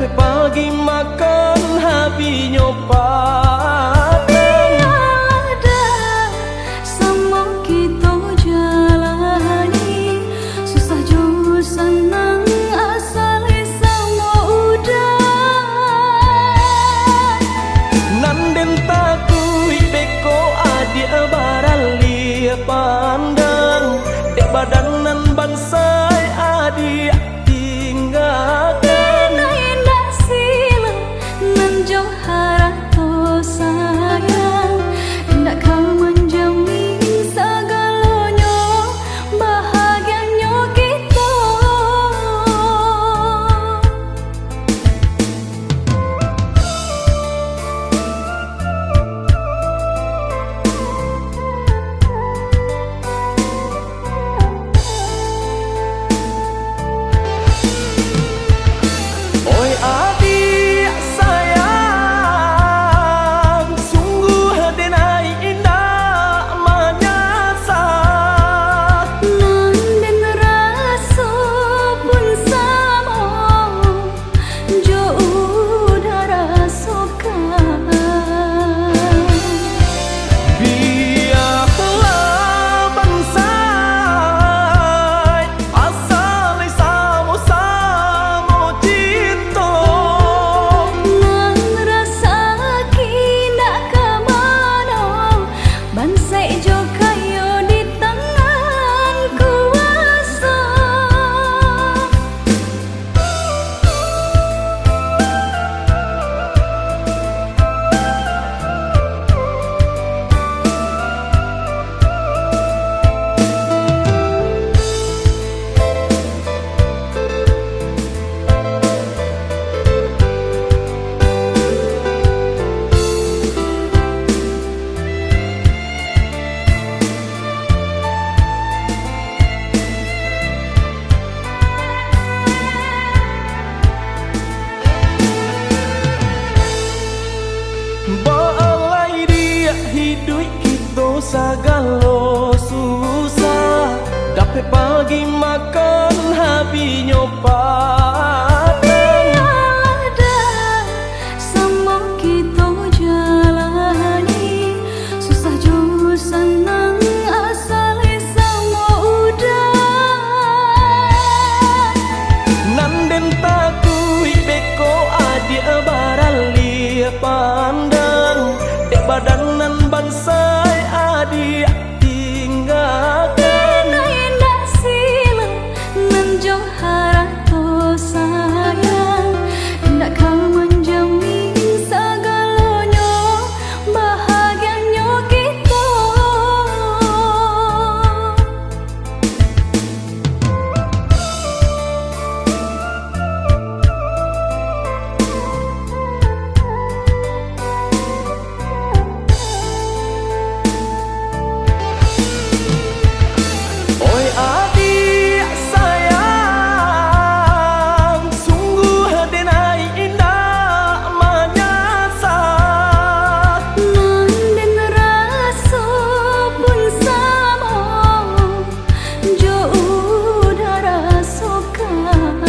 Dapat pagi makan habis nyopat tiada sama kita jalani susah jauh senang asal sama udah nanden takui beko adik barali pandang dek badanan bansai adik tinggalkan indah sila nan johara to sayang indah kau menjamin segalanya bahagianya kita. Oi adik sayang, sungguh denai indah menyasa. Nanden rasa pun sama jauh udah rasakan Biarlah bansai asal sama-sama cinta. nan rasa kina ke mana bansai jo kayo di tangan kuasa. Balai dia hidup kita segala susah dapat pagi makan habis nyopat Tiada sama kita jalani susah jauh senang asal sama udah nanden takui beko adik barali pandang dek badanan bansai adik tinggalkan indah sila nan johara to sayang indah kau menjamin segalanya bahagianya kita. Oi adik sayang, sungguh denai indah menyasa. Nanden rasa pun sama jauh udah rasakan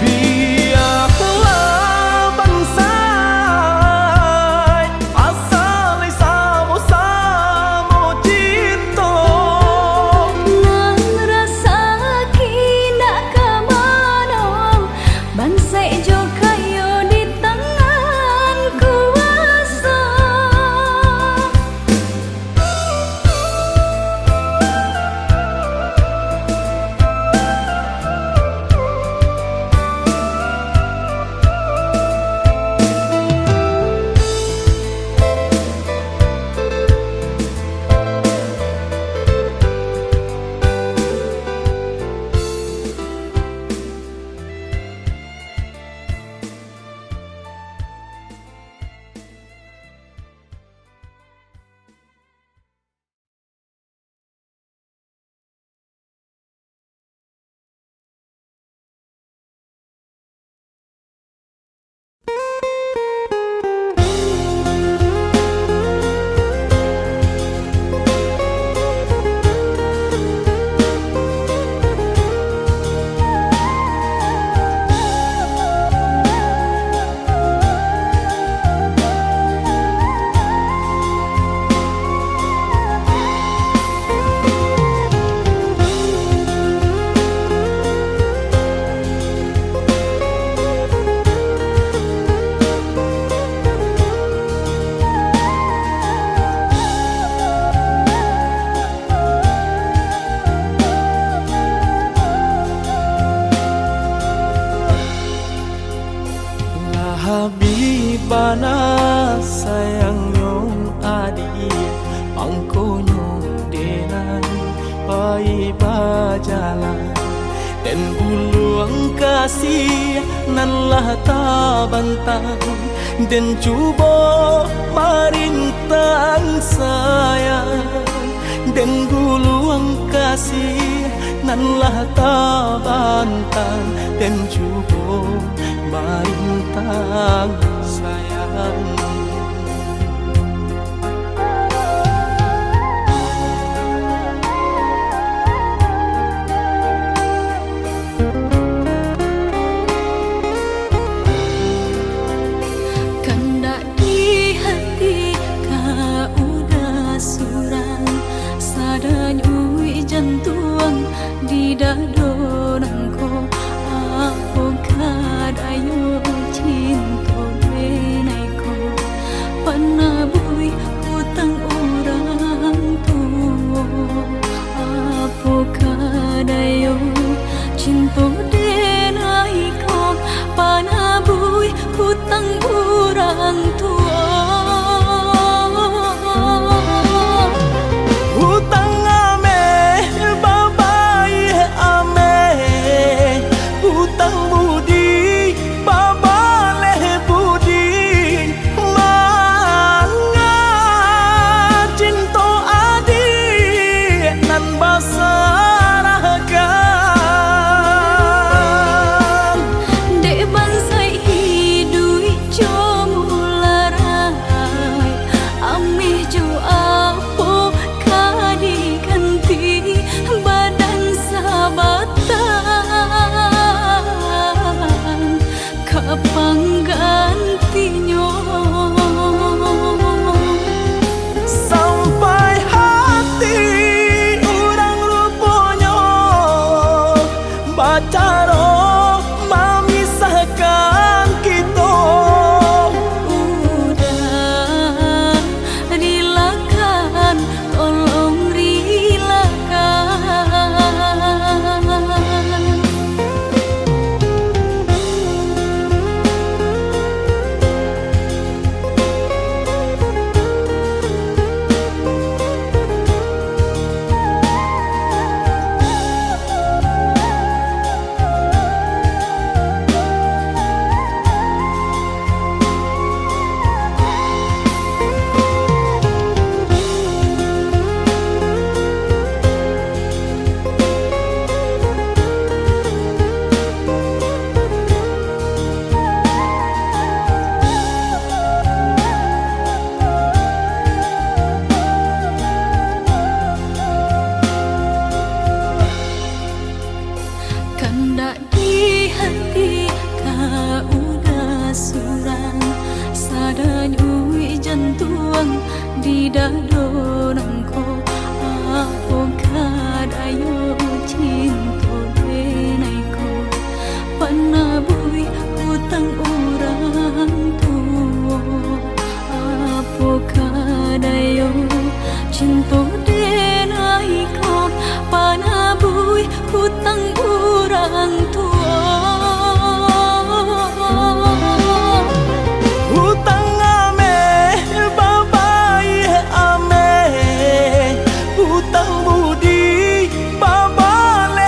Biarlah bansai asal sama-sama cinta. nan rasa kina ke mana bansai jo kayo di tangan kuasa. Habibana sayang nyong adi Pangkonyong denai pai bajalan Dan buluang kasih nan lah tabantang Dan cuba marintang sayang Dan guluang kasih nan lah tabantang Dan cuba marintang sayang jantung di dadonangku aku kadayo cinta denaiku panabui hutang orang tua aku kadayo cinta denaiku panabui hutang orang tua penggantinya sampai hati orang rupanya bacaro memisahkan kita udah relakan tolong relakan Kandak di hati kau udah surang sadanyui jantung di dadonangku aku kadayo cinta denaiku panabui hutang orang tua aku kadayo cinta denaiku panabui hutang orang tua hutang ame babai ame hutang budi babale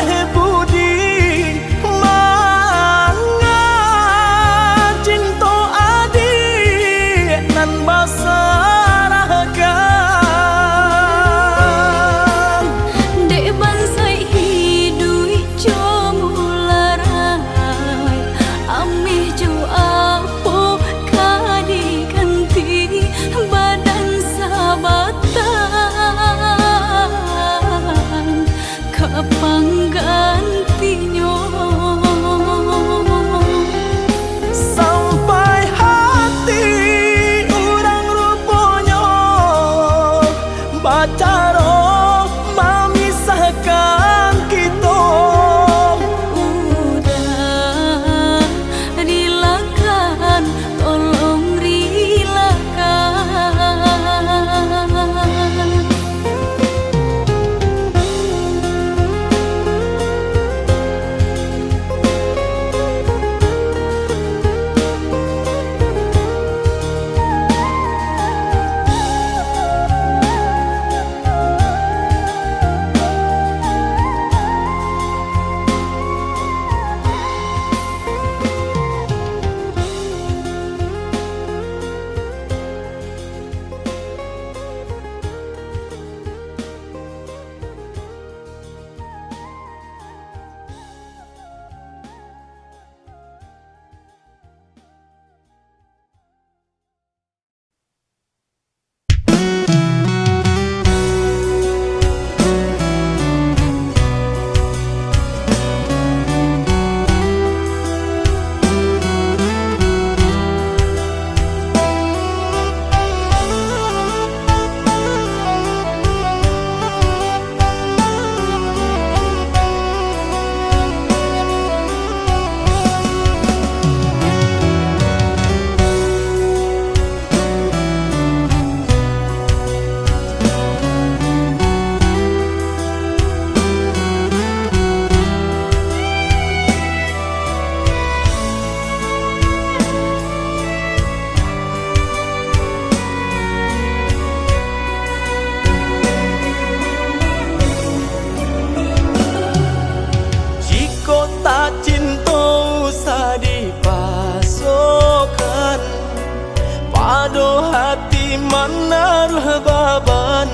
ado hati menaruh baban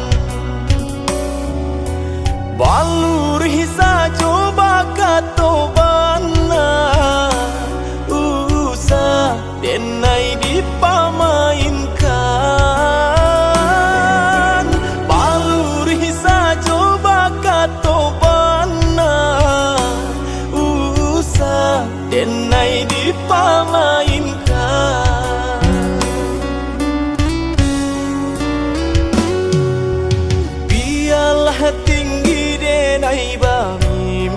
balur hisa coba katobana usah denai dipamainkan balur hisa coba katobana usah denai dipamainkan biarlah tinggi denai bami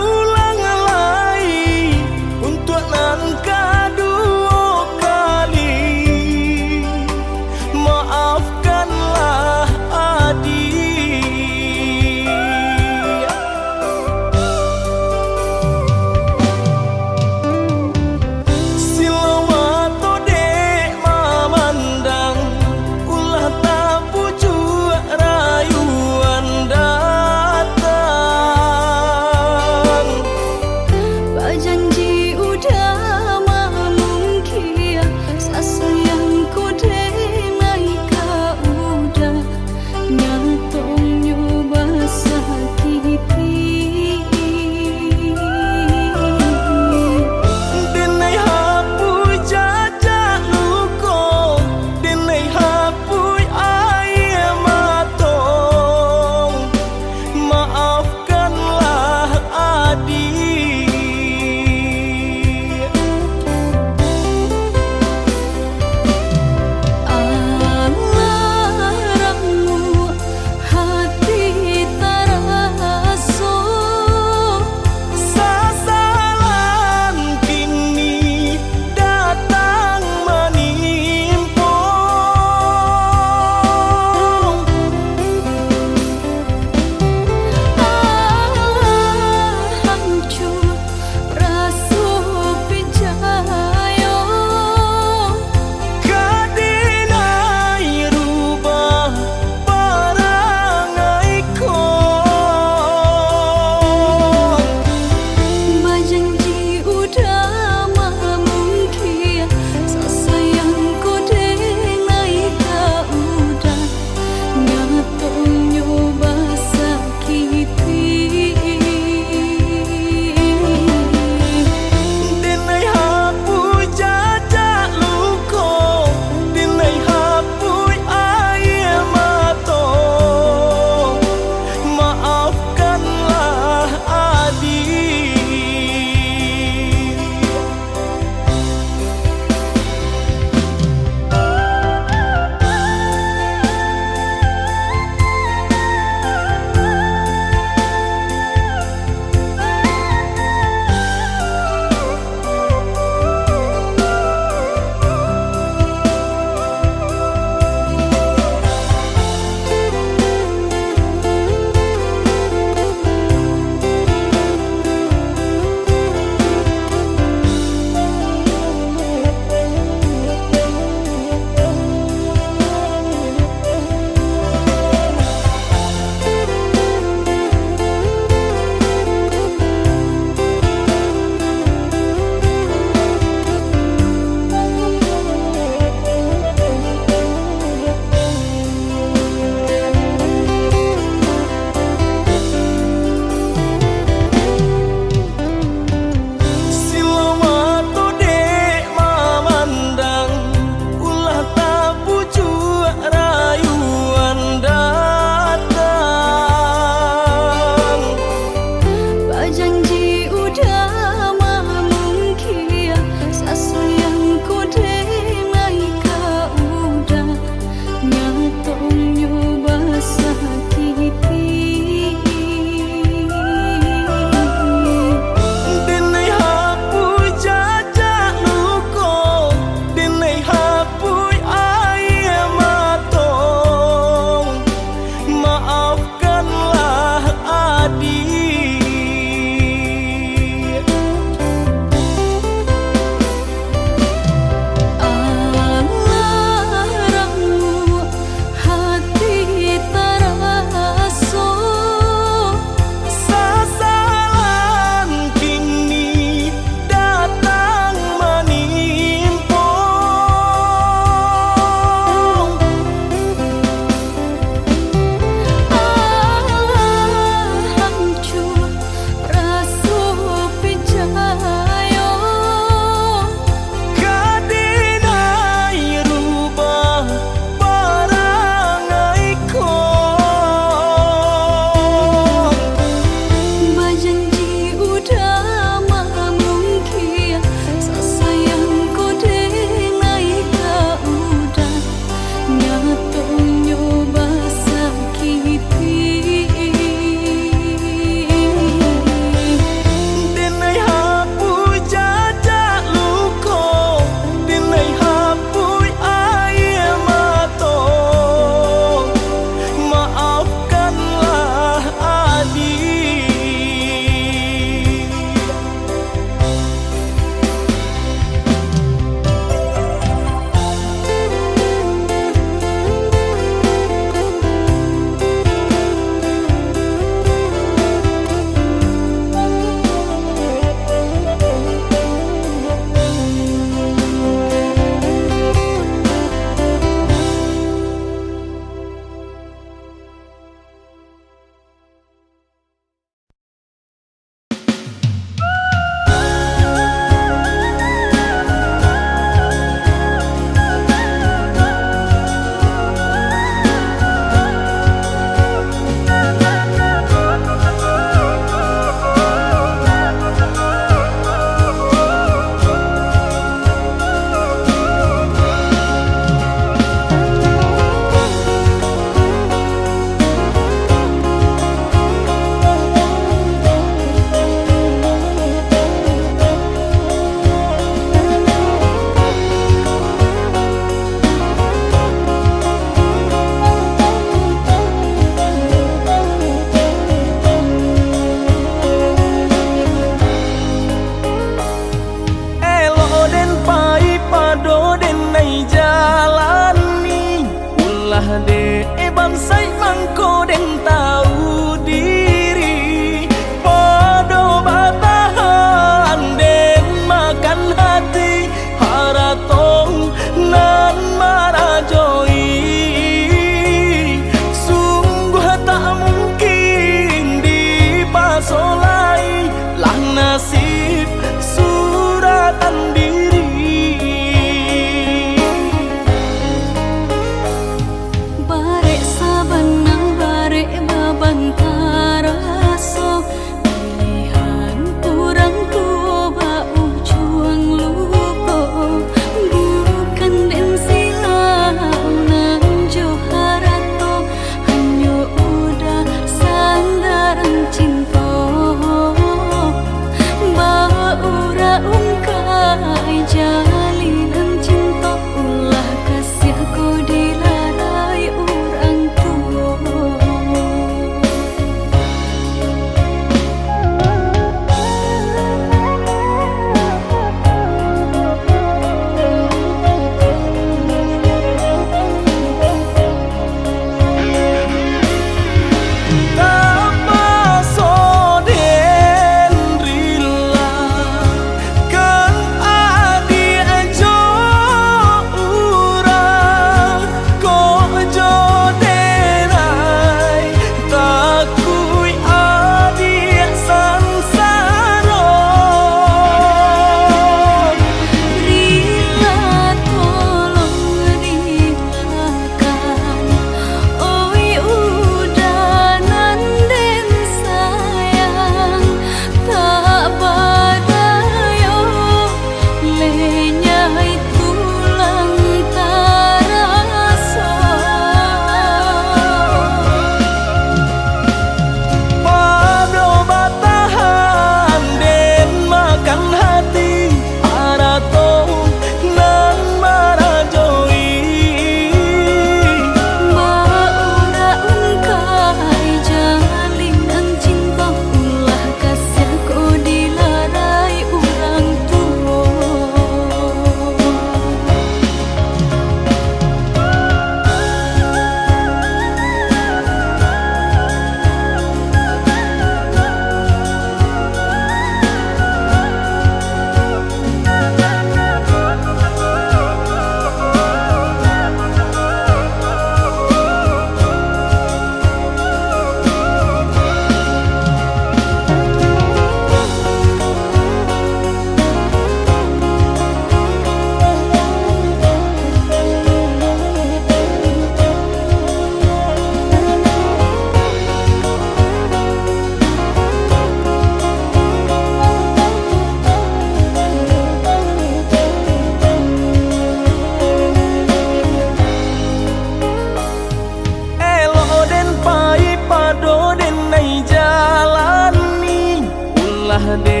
de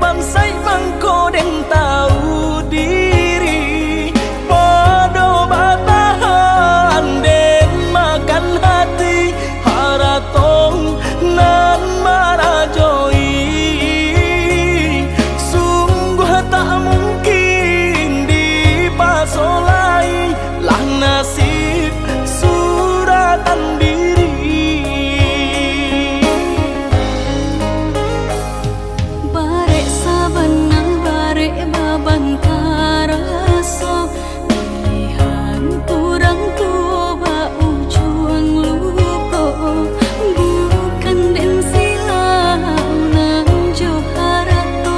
bansai mangko den tahu diri podo batahan den makan hati haratong nan marajoi sungguh tak mungkin dipasolai lah nasib suratan diri barek sabana barek babang karaso pilihan kurang tua ba ujung luko bukan den silau nang joharato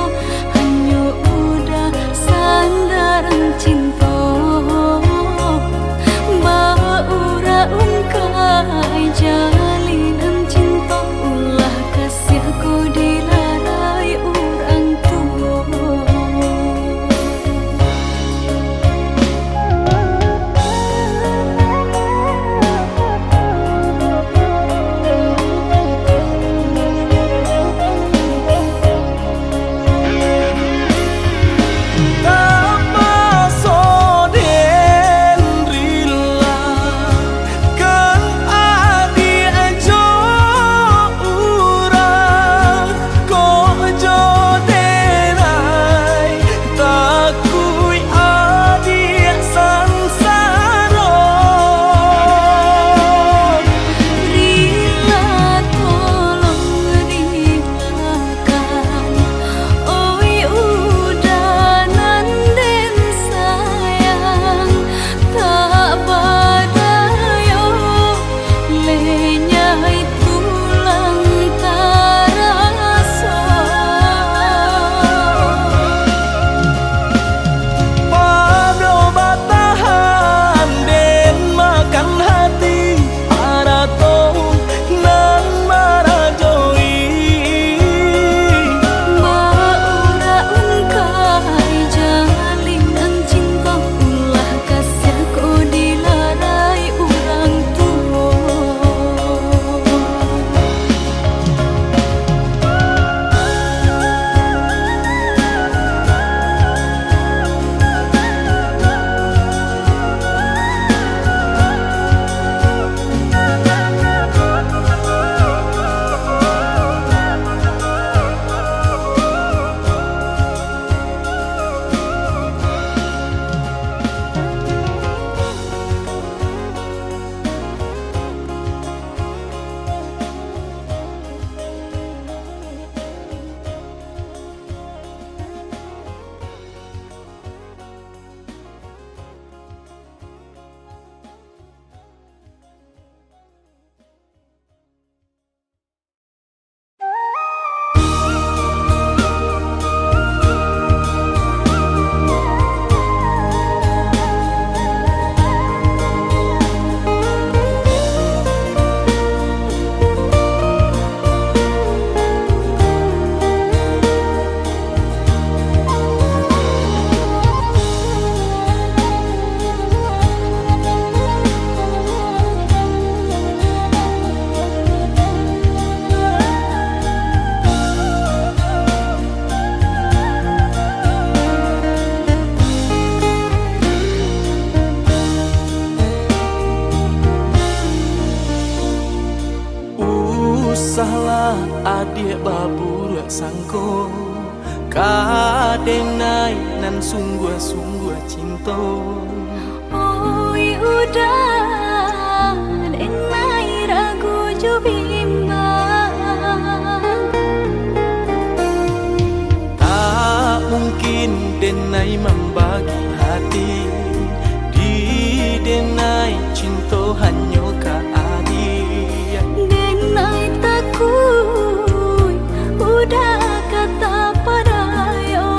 hanya udah sandaran cinta baura ungkai jalinan cinta ulah kasih ku dilarai orang tua Usahlah adik babur sangko kadenai nan sungguh-sungguh cinta oi udah denai ragu jo bimbang tak mungkin denai membagi hati di denai cinta hanya ka adik denai takut udah kata padayo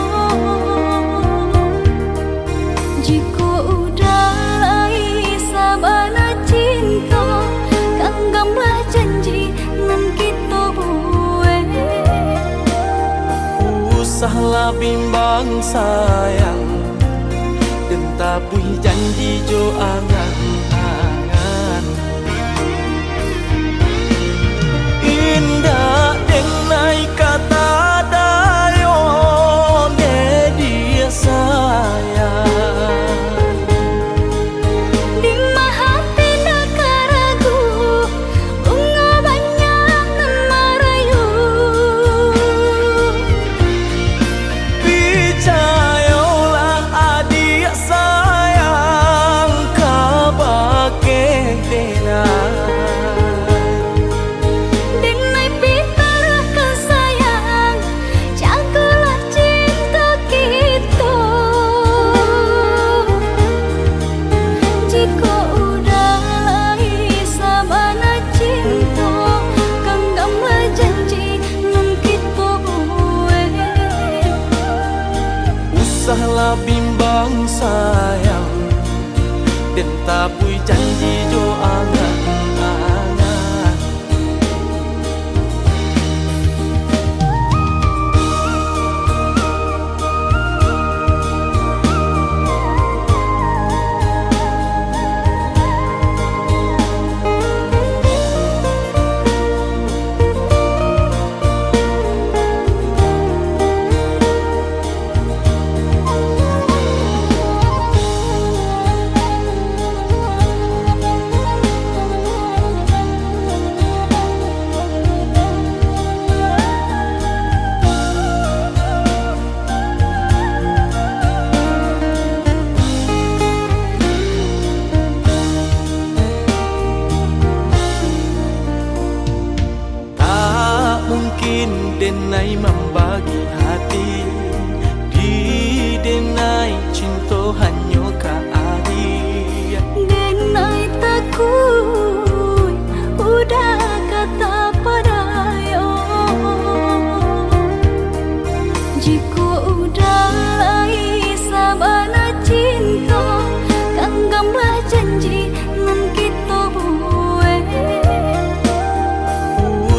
jika udah lai sabana cinta kanggamblah janji nan kita buat usahlah bimbang sayang dan tabui janji jo angan-angan indah denai kata dah sayang dan tabui janji jo angan-angan. Denai membagi hati di denai cinta hanya ka adi. Denai takut udah kata padayo, jika udah lai sabana cinta kanggamlah janji nan kita buat.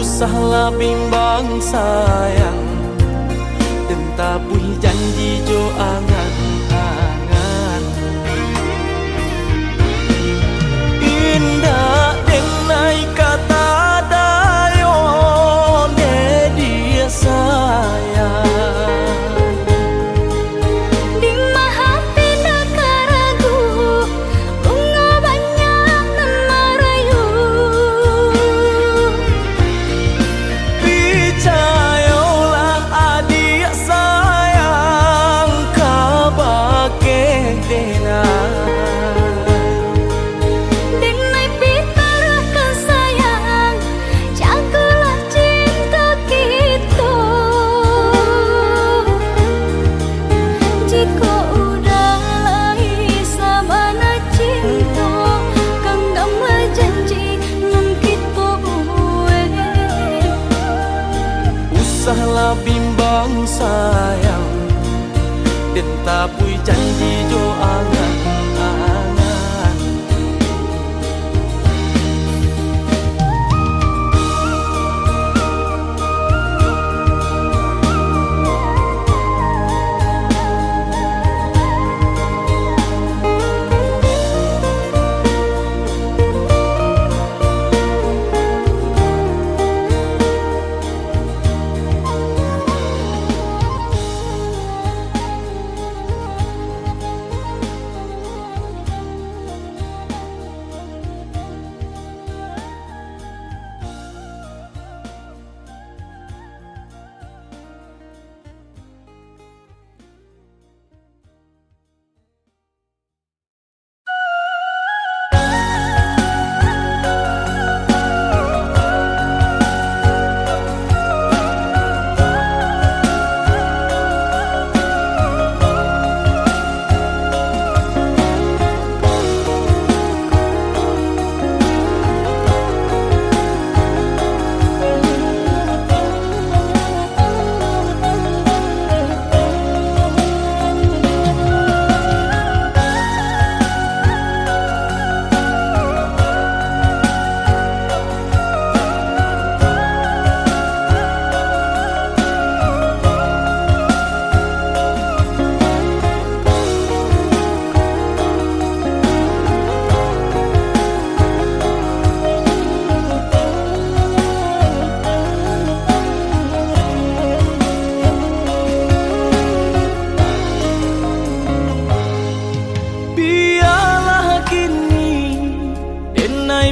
Usahlah bimbang sayang dan tabui janji jo angan-angan. Indah denai kata dayo de dia sayang. Di hati nak ragu bunga banyak nan merayu. Percayalah adik sayang kabake Denai pitarakan sayang, jagalah cinta kita. Jika udah lai sabana cinta kanggamlah janji nan kita buat. Usahlah bimbang sayang dan tabui janji jo angan-angan.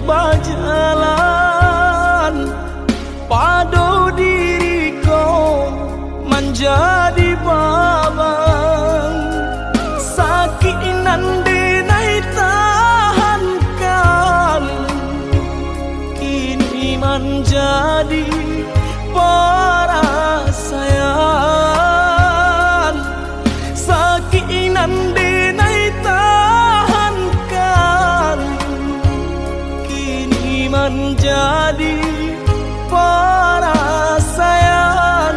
Berjalan padu diriku menjadi babang sakit nan denai tahankan kini menjadi perasaan sakit nan denai tahankan kini menjadi perasaan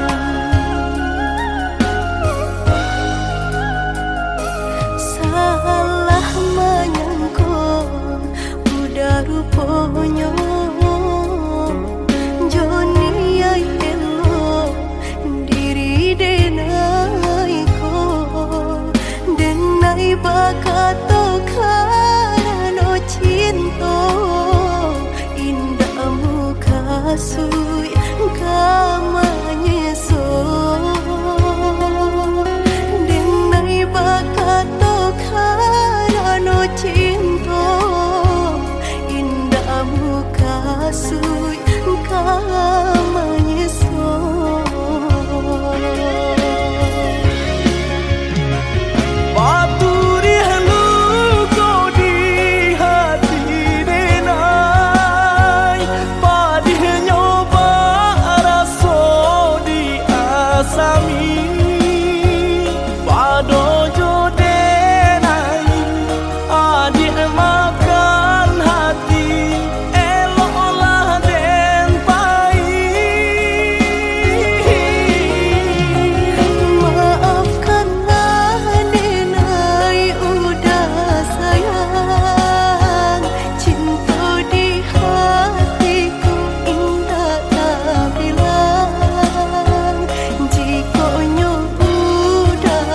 kasui kamanya so Paturi halu kau di hati denai Padih nyoba raso di asami Pado jodenai adik makan hati eloklah den pai maafkanlah denai udah sayang cinta di hatiku indah tak bilang jika udah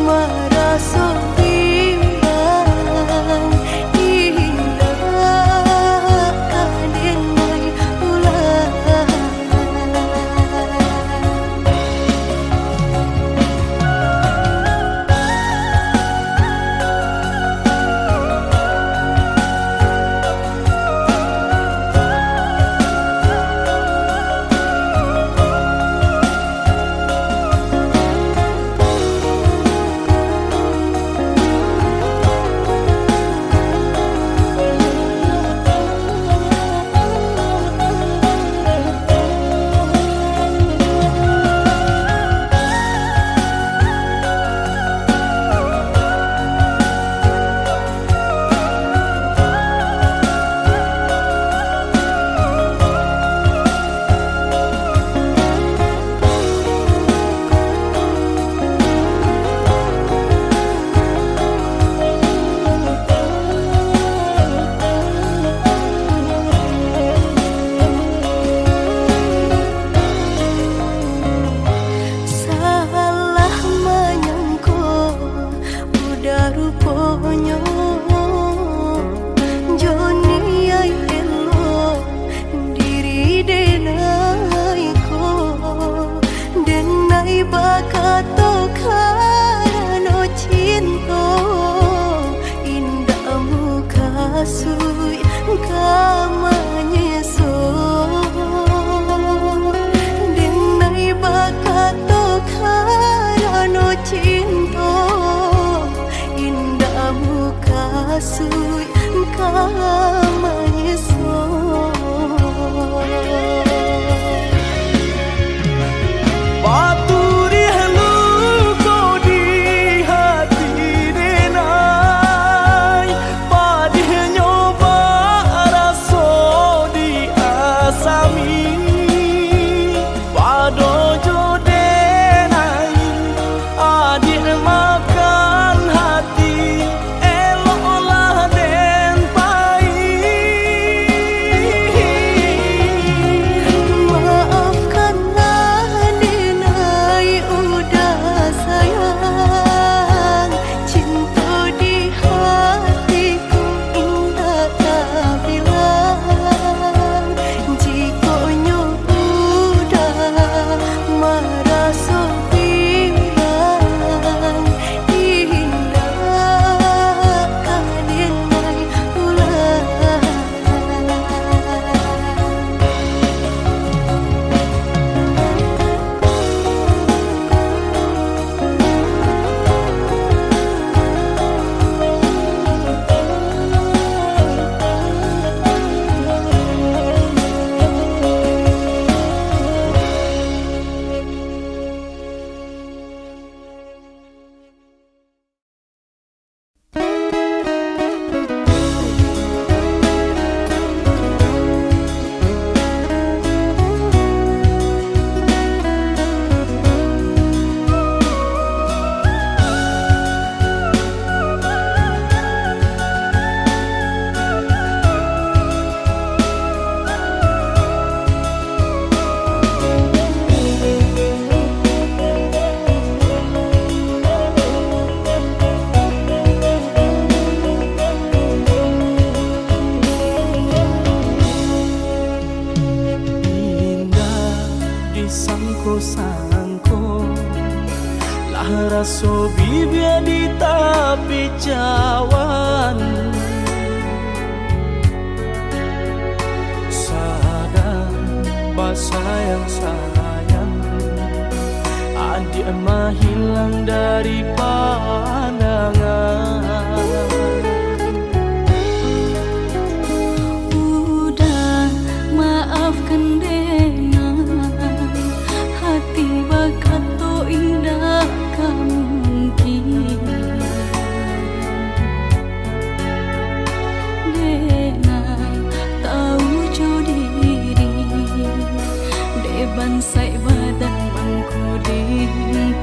merasa bimbang indah kadenai ulang salah menyangka udah rupanya Joni ai elo diri denai ko denai bakato karano cinta indah muka sui kamanya so denai bakato karano cinta indah muka sui kamanya so Paturi halu kau di hati denai Padih nyoba raso di asami Pado jodenai adik makan hati eloklah den pai maafkanlah denai udah sayang cinta di hatiku indah tak bilang jika udah merasa bimbang indah kadenai ulang sangko lah raso bibia di tapi cawan yang sayang, adik mah hilang dari pandangan. Udah maafkan dengan hati bakat tu indah mungkin. Dengan tahu jo diri deban sai badan mangku dimpai.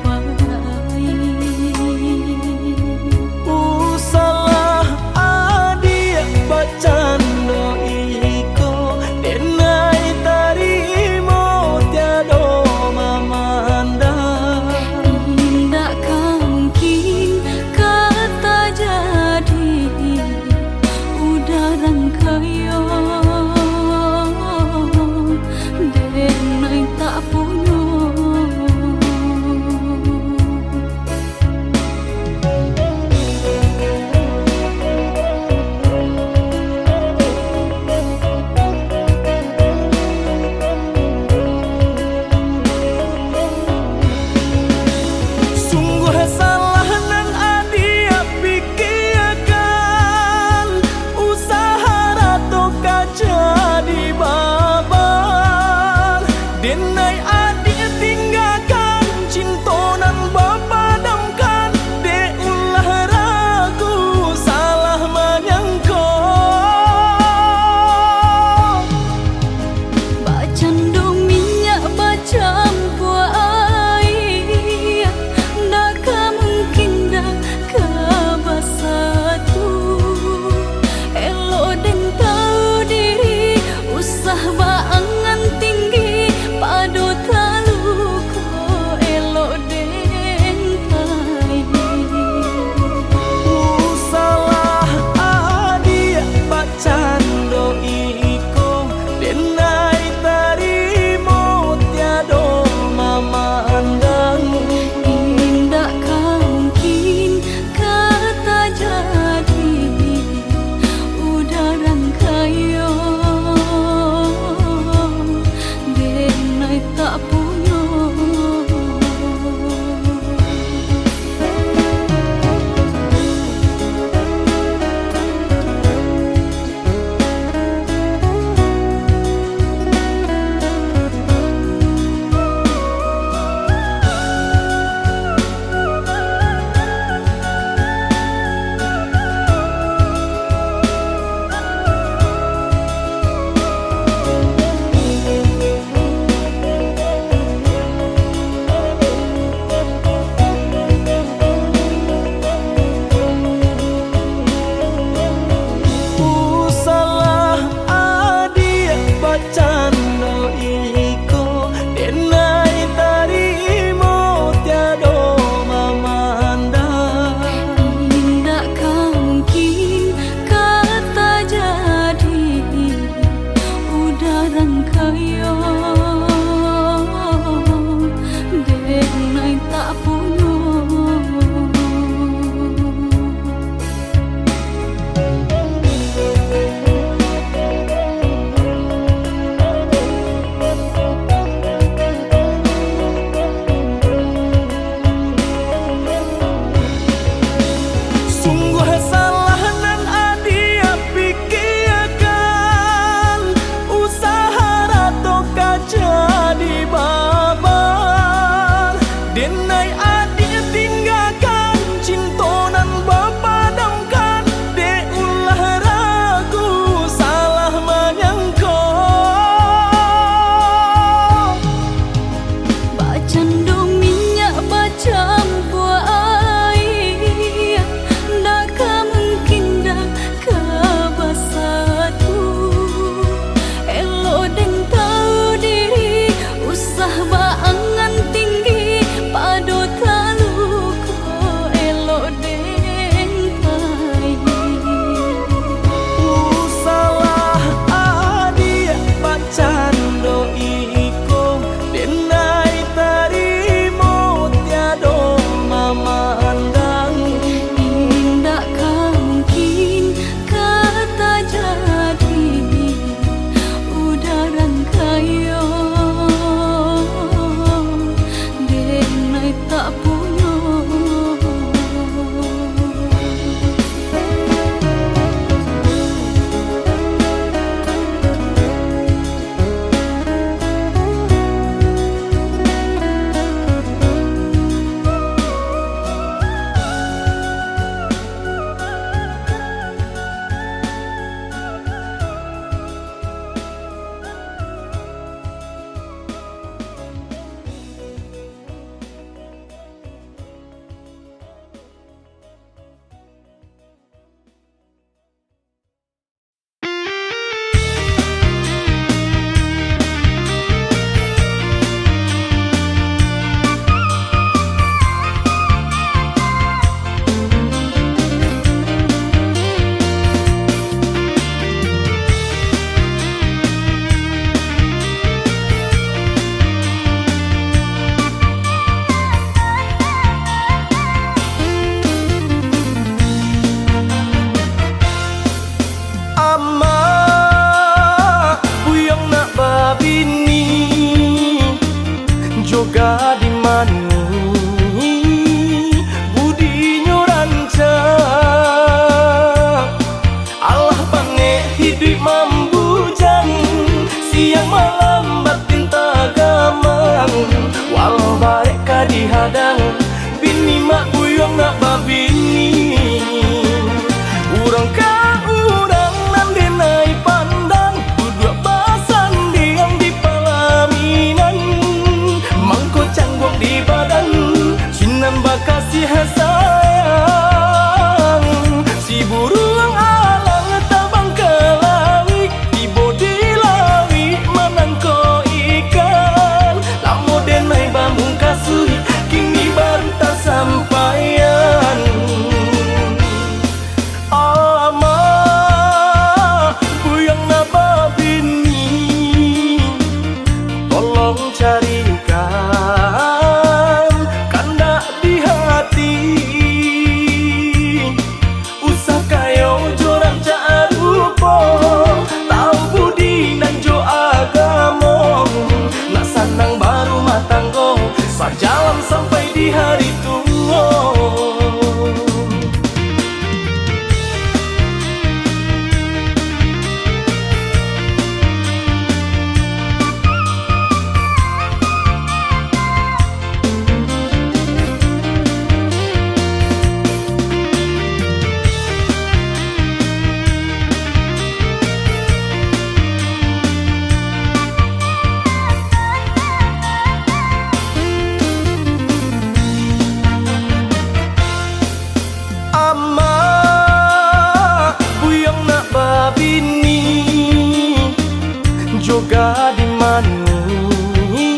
yoga di mani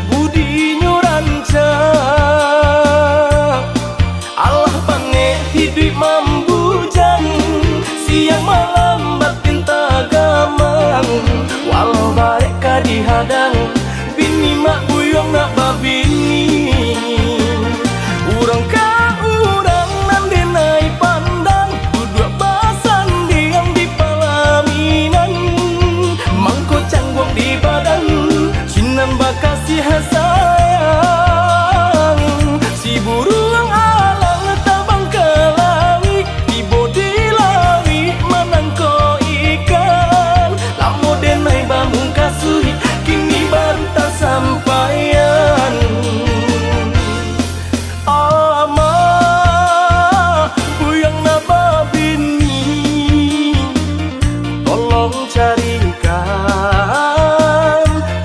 budi nyuranca Allah pange hidup mambujang siang malam batin tagamang walau mereka dihadang bini mak buyong nak babini urang ka urang nan denai pandang duduk basan diam di palaminan mangko canggok di badan sinan bakasi hasayang si burung alang tabang ke langit di bodi lawi manangko ikan lamo denai bangun kasui kini baru tak sampaian ama buyang na babini tolong carikan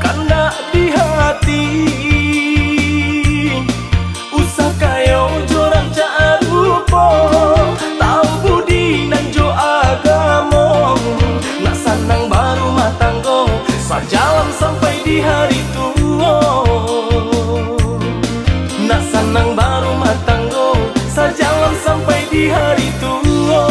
kanda di hati usah kayo jorang carupo tahu budi dan jo agamo nak sanang baru matanggo sajalan sampai di hari tua nak sanang baru matanggo sajalan sampai di hari tua.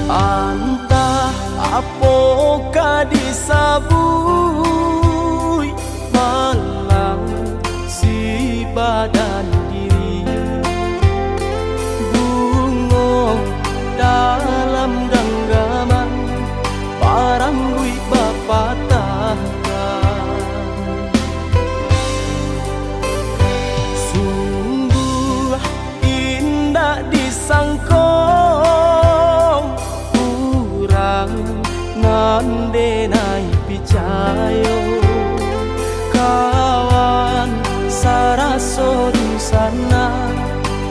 Antah apoka disabui malang si badan diri bungo dalam genggaman parangui bapatahkan sungguh indah disangkong nandenai picayo kawan saraso sana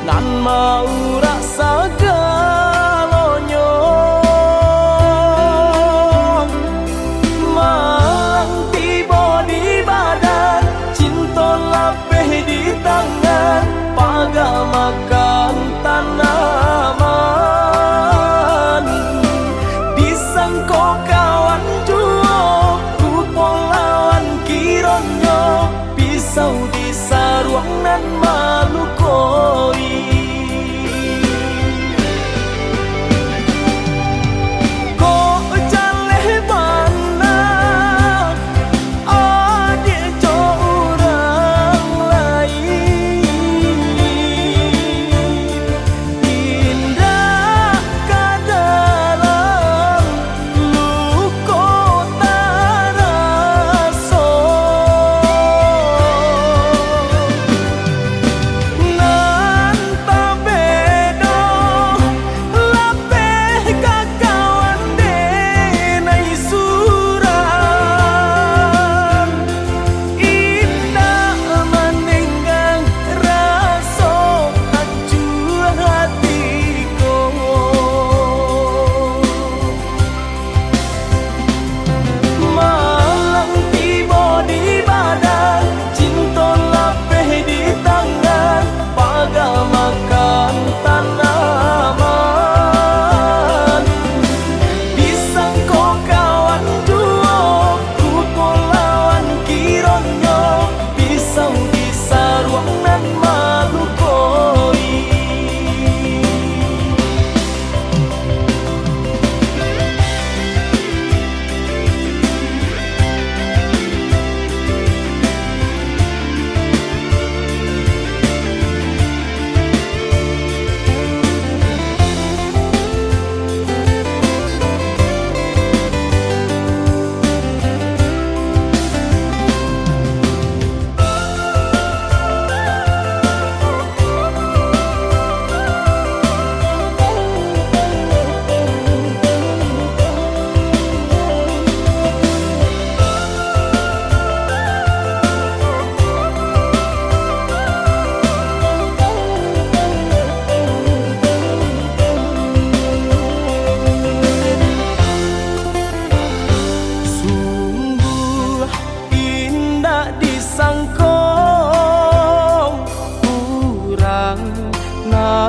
nan mau rasa galonyo mang tiba di badan cinta lapeh di tangan pagamakan tanaman disangko kawan juo rupo lawan kironyo pisau di saruang nan malukoi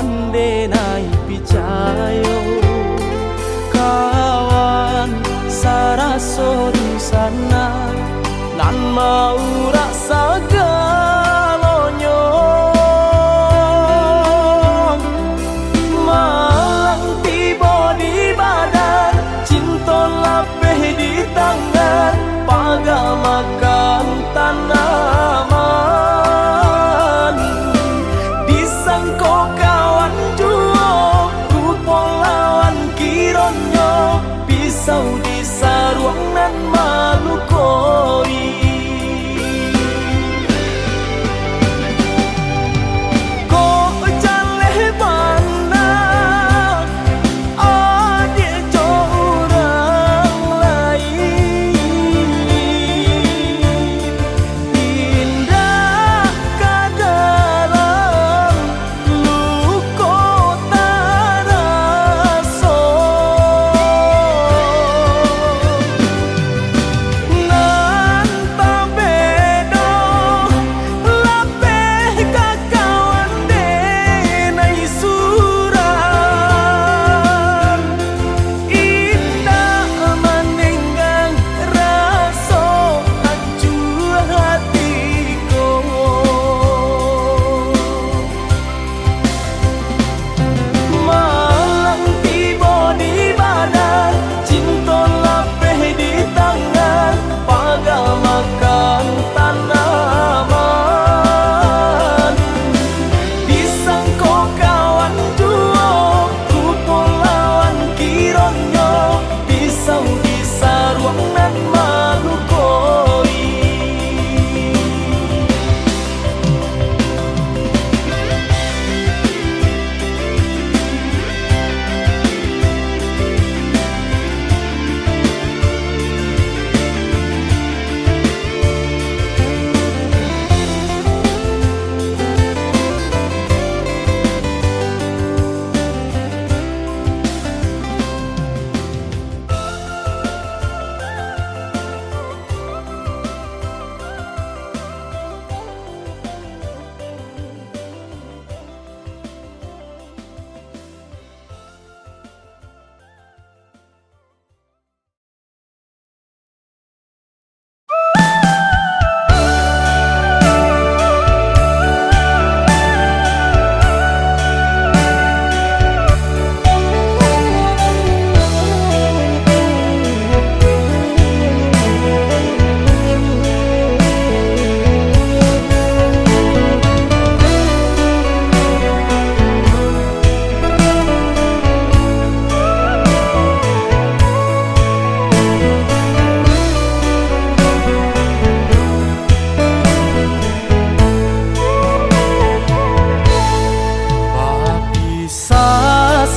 denai picayo kawan saraso di sana nan mau rasa galonyo malang tiba di badan cinta lapeh di tangan paga makan tanaman disangko kawan duo rupo lawan kironyo pisau di saruang nan malukoi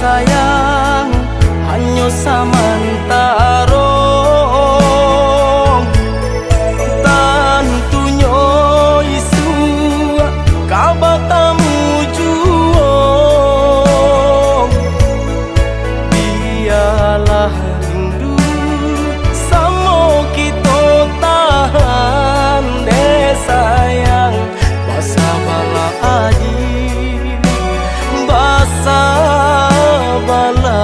sayang hanya samantara tentunya isu kabatamu juang biarlah rindu sama kita tahan deh sayang masa bala aji basa bala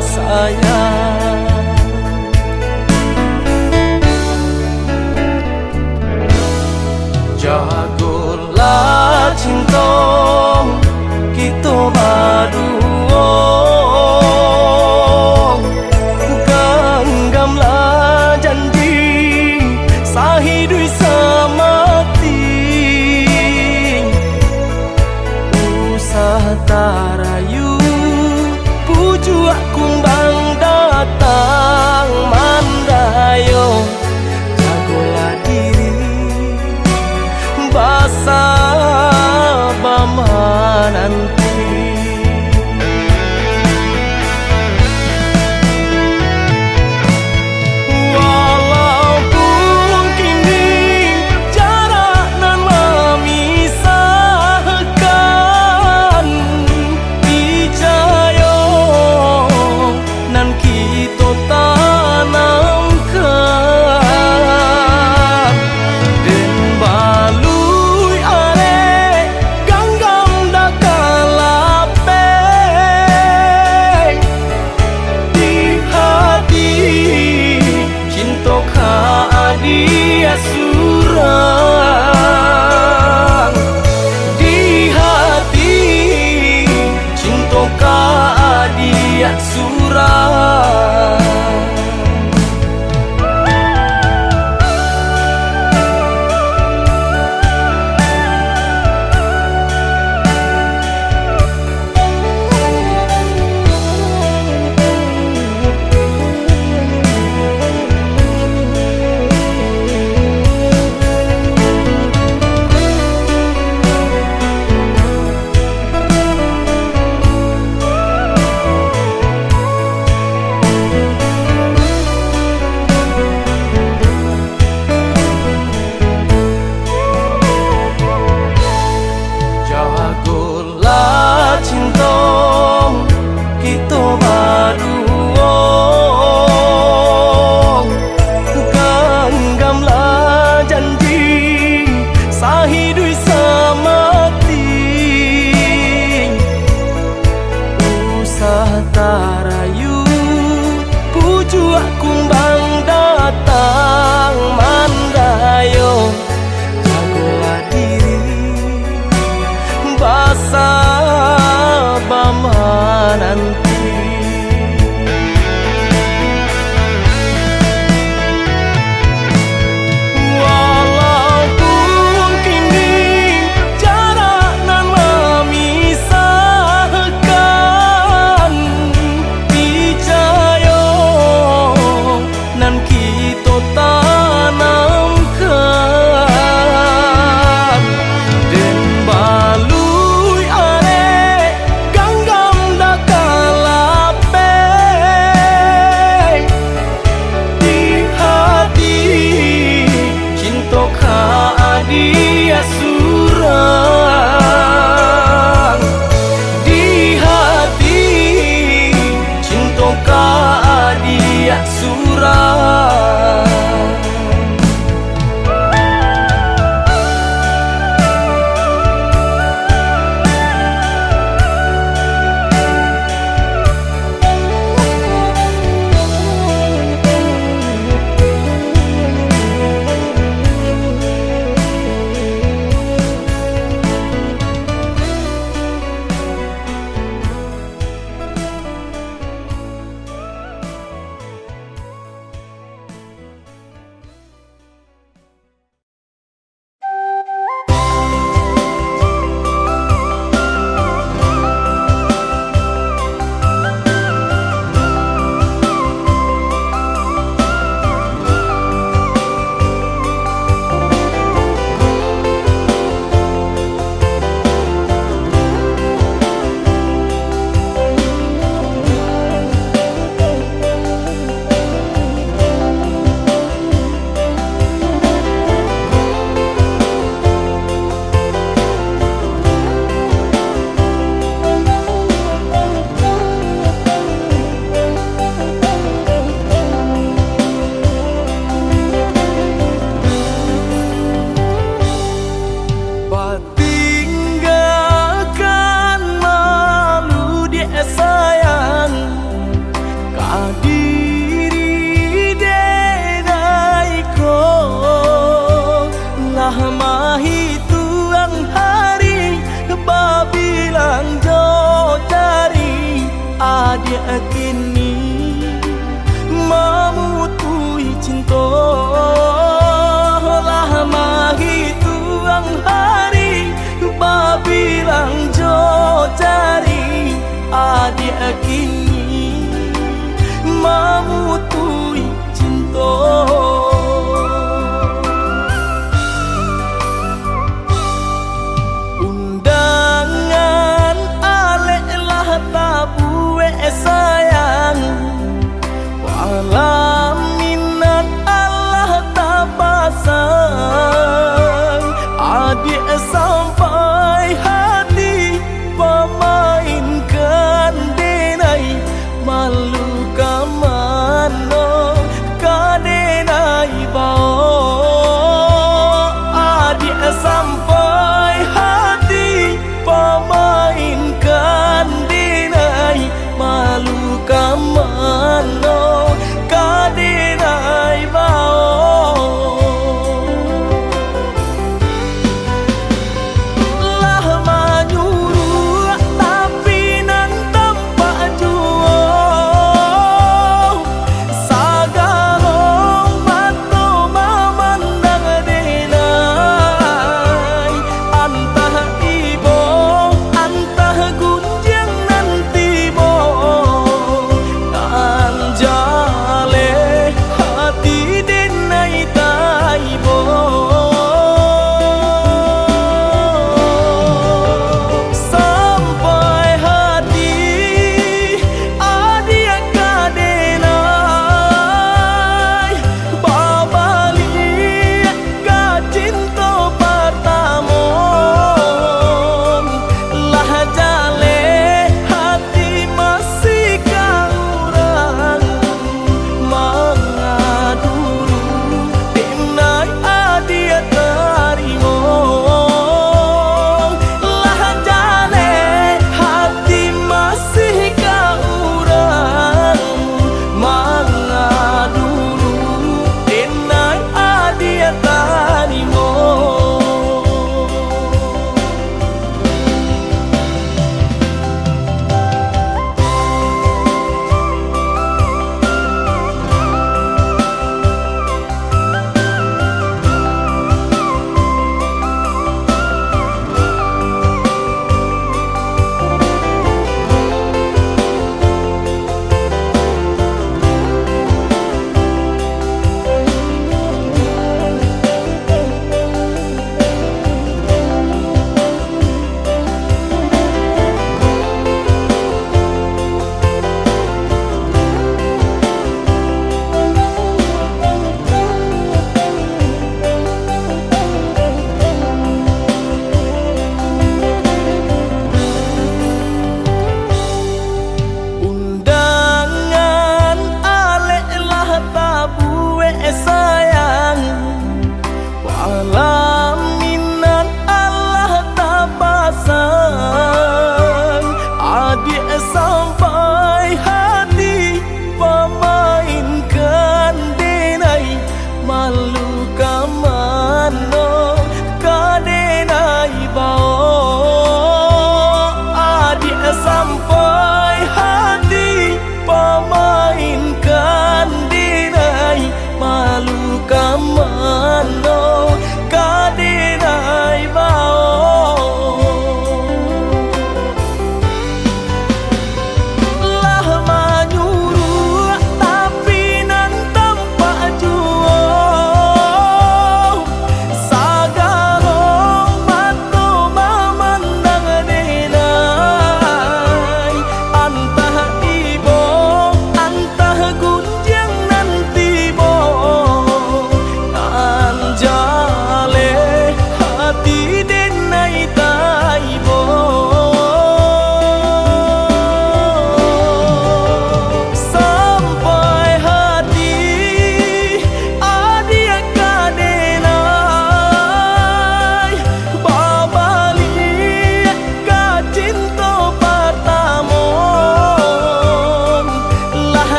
sayang jagolah cinta kita berdua genggamlah janji sahidui semati usah tarayu puju kumbang datang mandayo jagolah diri basa bama nanti walaupun kini jarak nan memisahkan picayo nan kita tanamkan dan balui are ganggam dakala kita berdua genggamlah janji sahidui semati usah tarayu puju kumbang datang mandayo jagolah diri basa bama nanti walaupun kini jarak nan memisahkan picayo nan kita tanamkan dan balui are ganggam dak kalape di hati cinta ka adia surang di hati cinta ka adia surang. Tinggalkan malu dia sayang kadiri denaiko lah mahi tuang hari babilang jo cari adia kini memutui cinta lah mahi tuang hari babilang jo cari adia kini memutui cinta undangan alek lah tabue sayang walau minat Allah tak pasang adik sampai hati memainkan denai malu kamano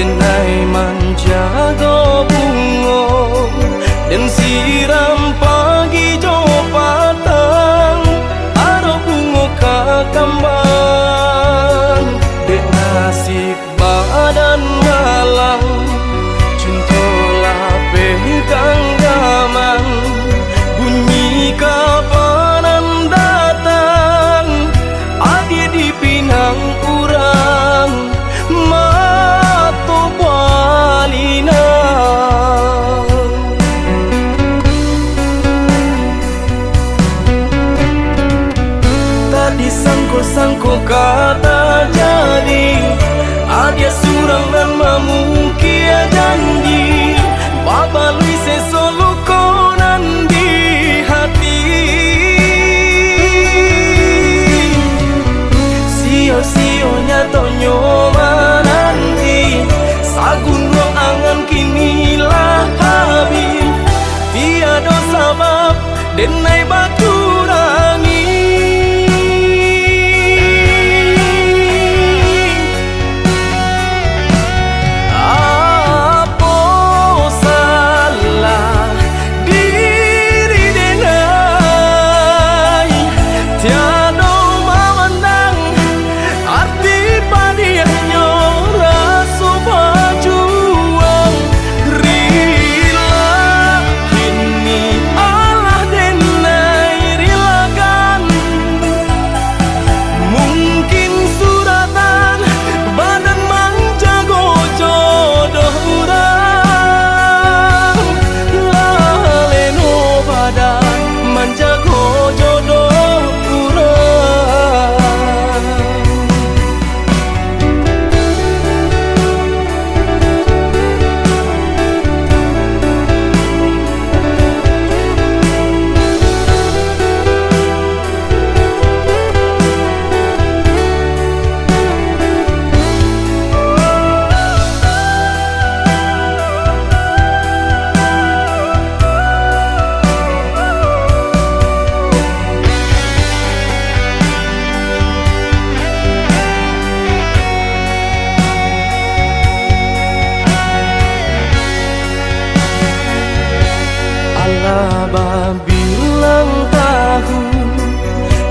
denai menjaga bunga dan siram pagi jo patang aro bunga kakambang dek nasib badan malang cintolah pegang gaman bunyi kapanan datang adi di pinang urang mato balina tadi sangko kata jadi adia surang dan mamukia janji baba lui sesolo konan di hati sio-sionya tonyo mananti sagun ruang angan kinilah habis tiada sabab denai batu rangi bilang tahu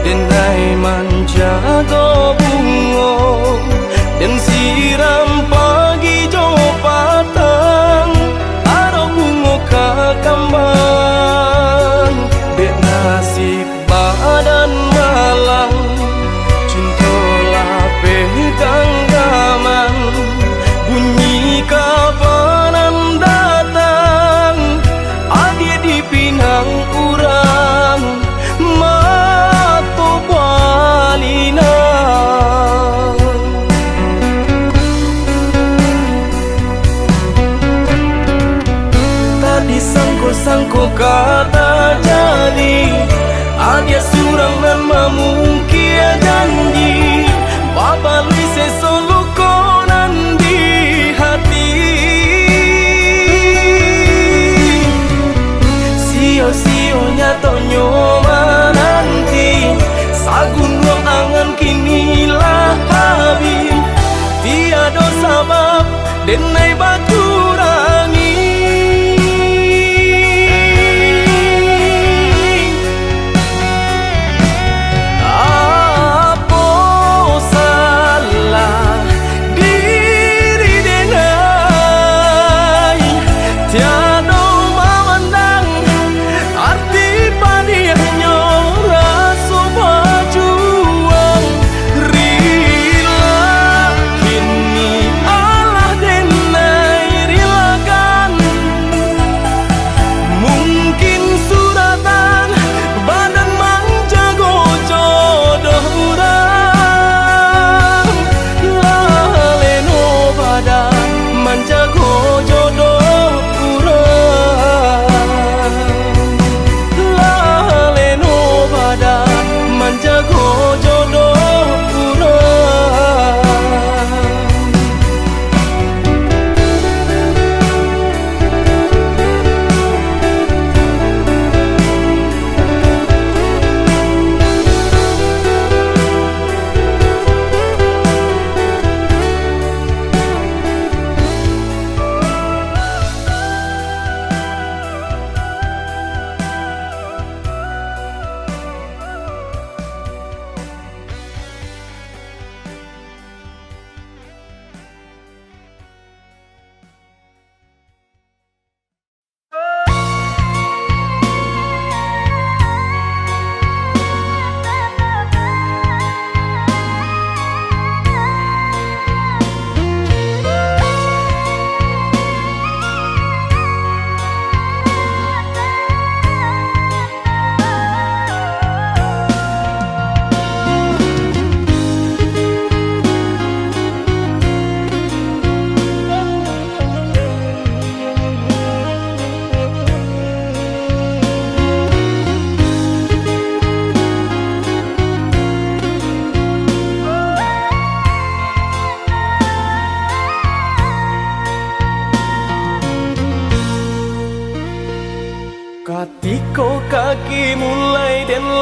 denai menjaga bunga dan siram pagi jo patang aro bunga kakambang dek nasib badan malang cintolah pegang gaman bunyi kapanan datang adi di pinang urang mato balina tadi sangko kata jadi adia surang dan mamukia janji baba lui sesolo konan di hati sio-sionya tonyo mananti sagun ruang angan kinilah habis tiada sabab denai batu rangi apa salah diri denai tiada memandang arti padiahnya rasa berjuang rela kini Allah denai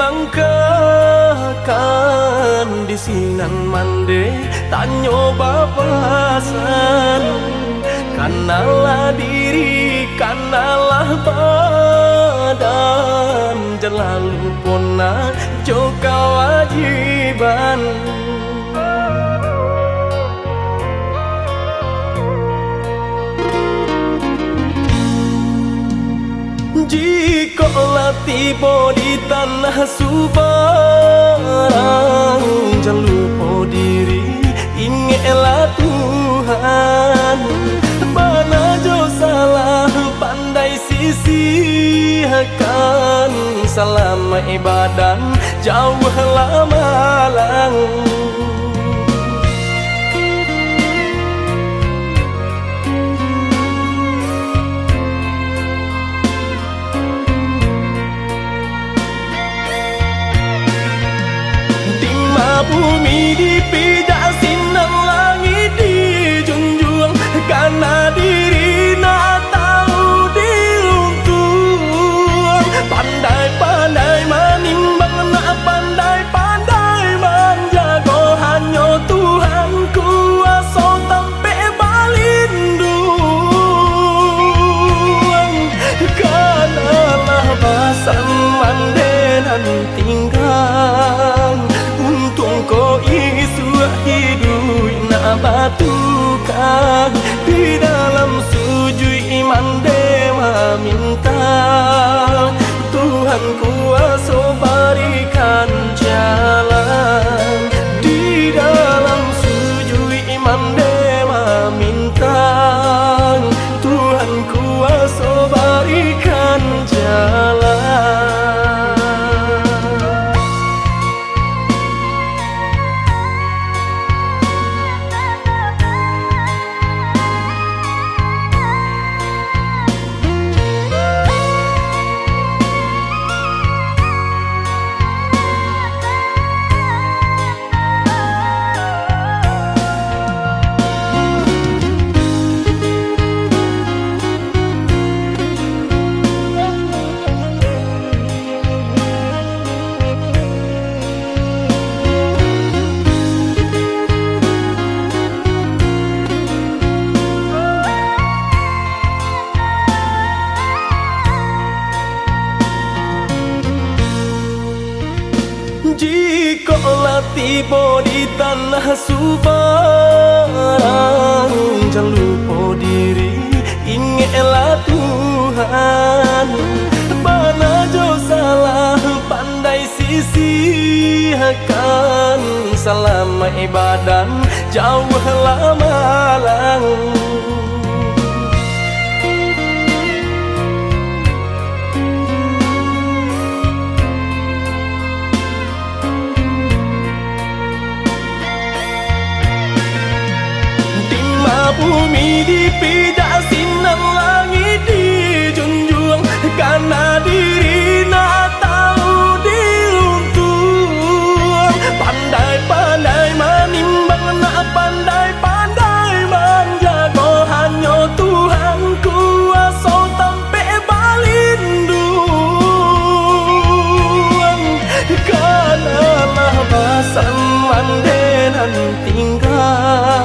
langkahkan di sinan mande tanyo bapasan kanalah diri kanalah badan jelalu pona jo kewajiban jika tiba di tanah Subarang jangan lupa diri ingatlah Tuhan mana jo salah pandai sisihkan selama ibadah jauhlah malang bumi dipijak sinar langit dijunjung karena diri nak tahu diruntuh pandai-pandai menimbang nak pandai-pandai menjaga hanya Tuhan kuasa sampai balindung kanalah basan mandenan tinggal ko isu hidup nak batukan di dalam sujud iman dewa minta Tuhan kuasa berikan jalan di dalam sujud iman dewa minta Tuhan kuasa berikan jalan. Jika tiba di tanah Subarang jangan lupa diri ingatlah Tuhan mana jo salah pandai sisihkan selama ibadah jauhlah malang bumi dipijak sinar langit dijunjung karena diri nak tahu diruntuh pandai-pandai menimbang nak pandai-pandai menjaga hanya Tuhan kuasa sampai balindung kanalah basan mandenan tinggal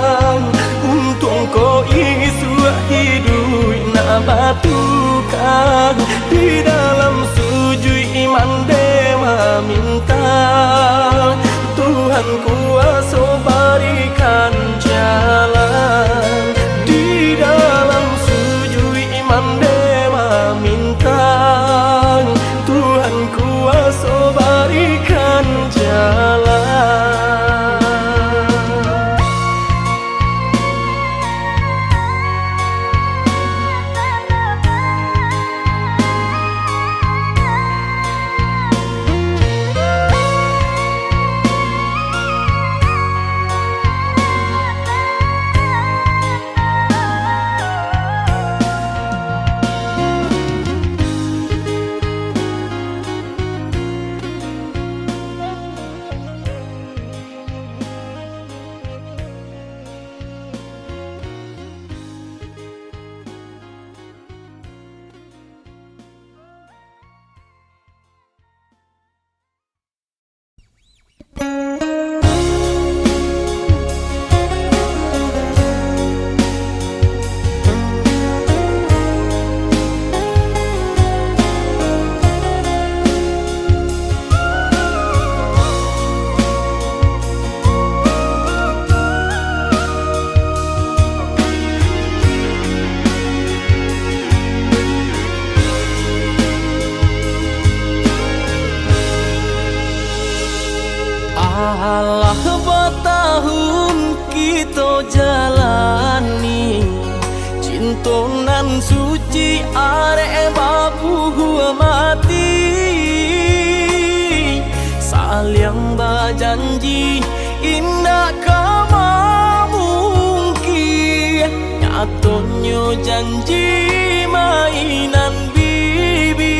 ko isu hidup nak batukan di dalam sujud iman dewa minta Tuhan kuasa berikan jalan di dalam sujud iman dewa minta Tuhan kuasa berikan jalan. Cintonan suci are babu mati, saling berjanji indah kama mungkin, nyatanya janji mainan bibi.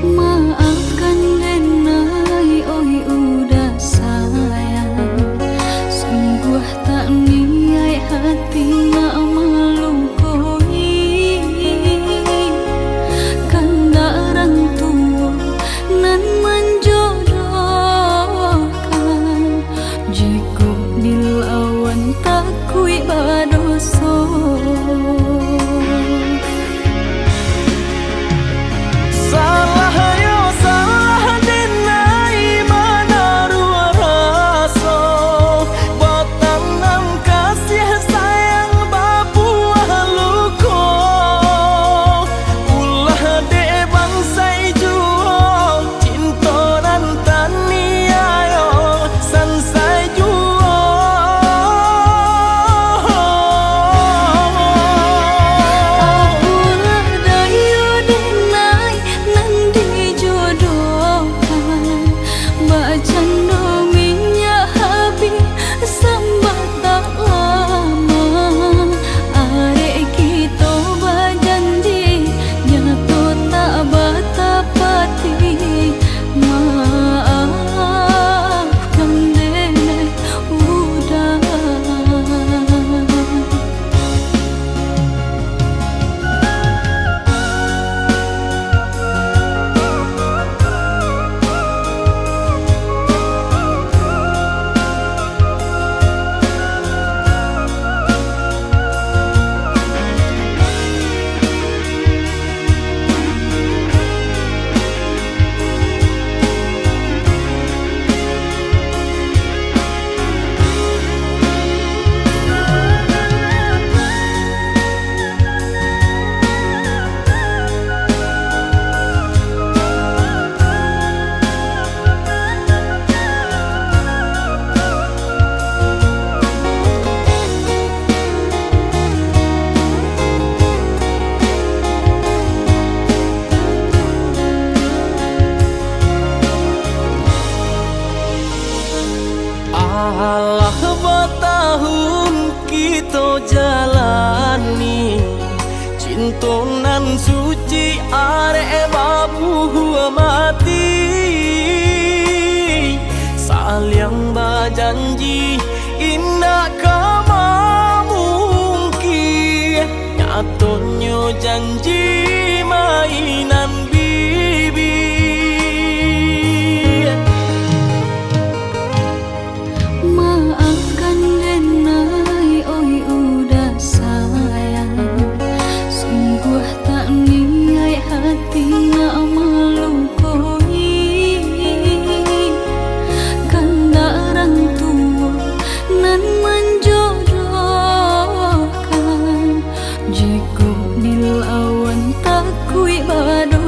Maafkan Denai, oi udah sayang, sungguh tak niat hati nak melukoi, kanda orang tua nan menjodohkan, jika dilawan tak kui badoso. Allah bertahun kita jalani, cintonan suci are babu mati, saling berjanji indah kama mungkin, nyatanya janji mainan bibi. Maafkan Denai, oi udah sayang, sungguh tak niat hati nak melukoi, kanda orang tua nan menjodohkan, jika dilawan tak kui bado.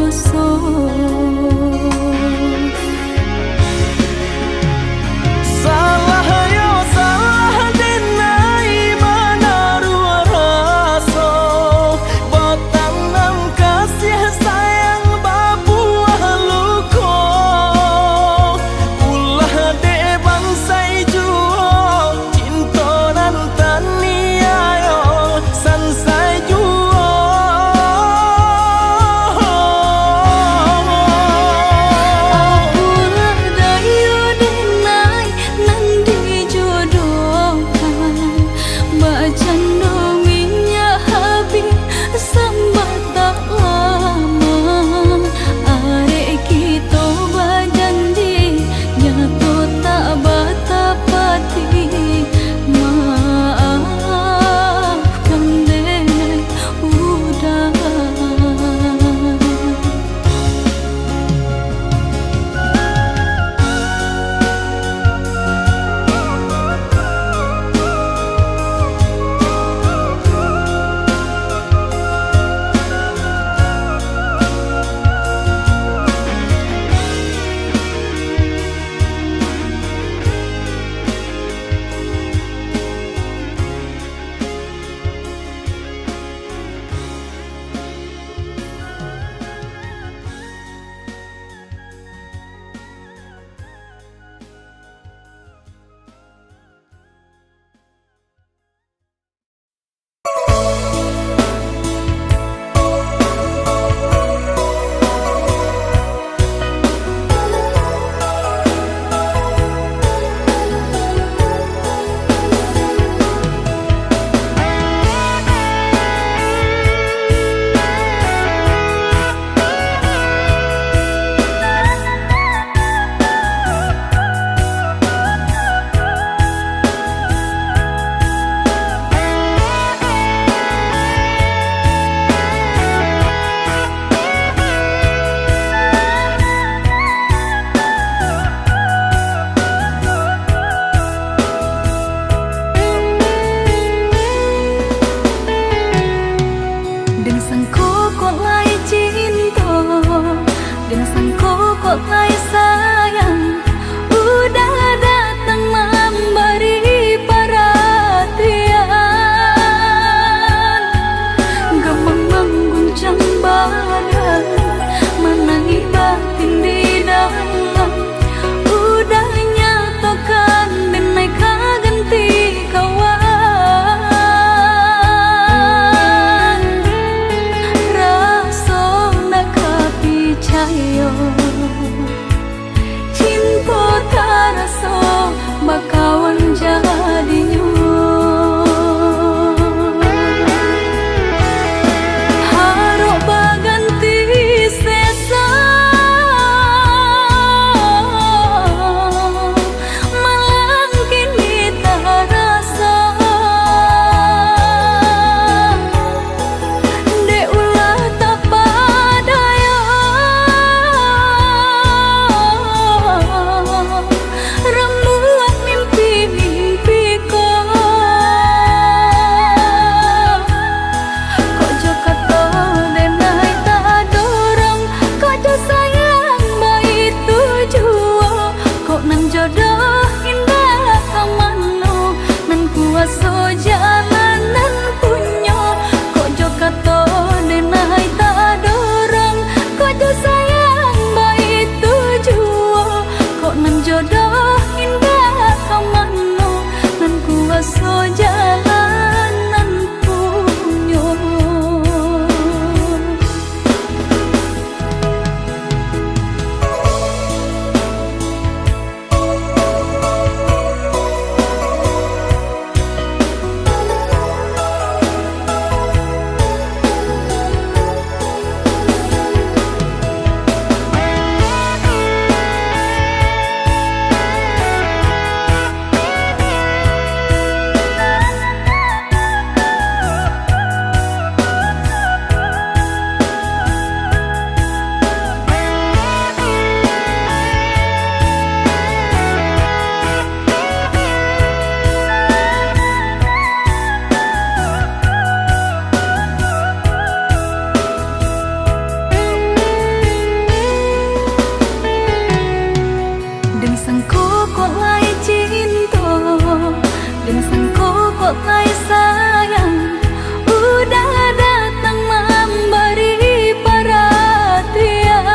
kok tay sayang udah datang memberi perhatian.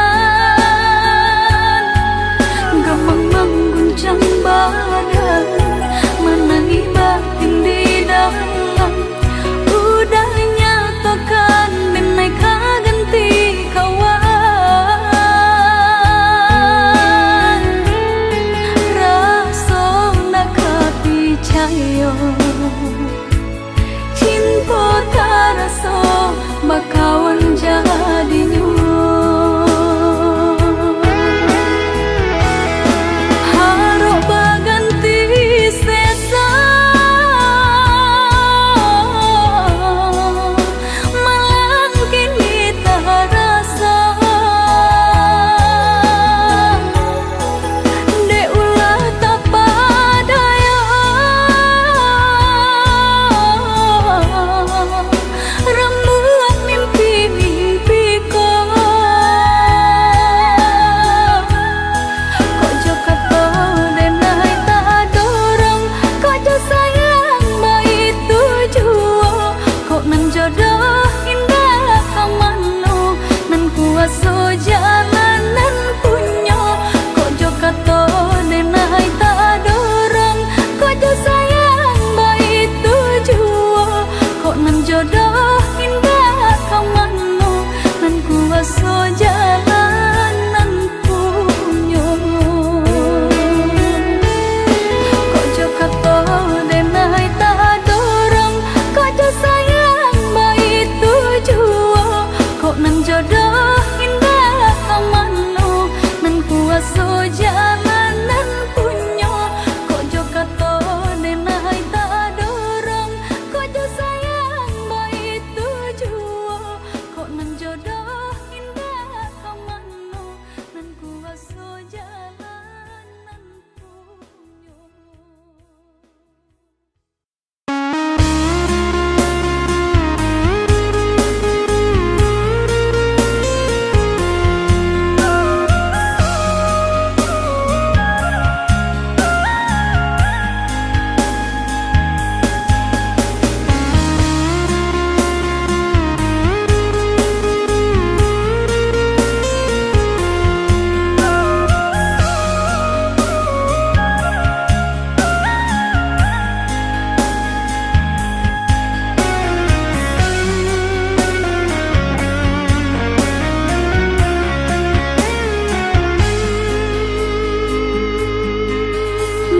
Gemang mengguncang badan, menangi batin di dalam. Udah nyatakan denai ganti kawan. Rasa nak percaya cinta terasa bakawan jadinya. Harap baganti sesa malang kini terasa. Dek ulah tak padaya rembulan mimpi-mimpi kau. Kok jo kata denai tak dorong, kok jo sayang baik tujuan. Kok nan jodoh indah kamano, nan kuasa jalanan punya. Kok jo kata denai tak dorong, kok jo sayang baik tujuan. Kok nan jodoh indah kamano, nan kuasa jalanan punya. Kok jo kata denai tak dorong, kok jo sayang baik tujuan. Kok nan jodoh indah kamano, nan kuasa jalanan punya. Kok jo kata denai tak dorong, kok jo sayang baik tujuan. Kok nan jodoh indah kamano, nan kuasa jalanan punya.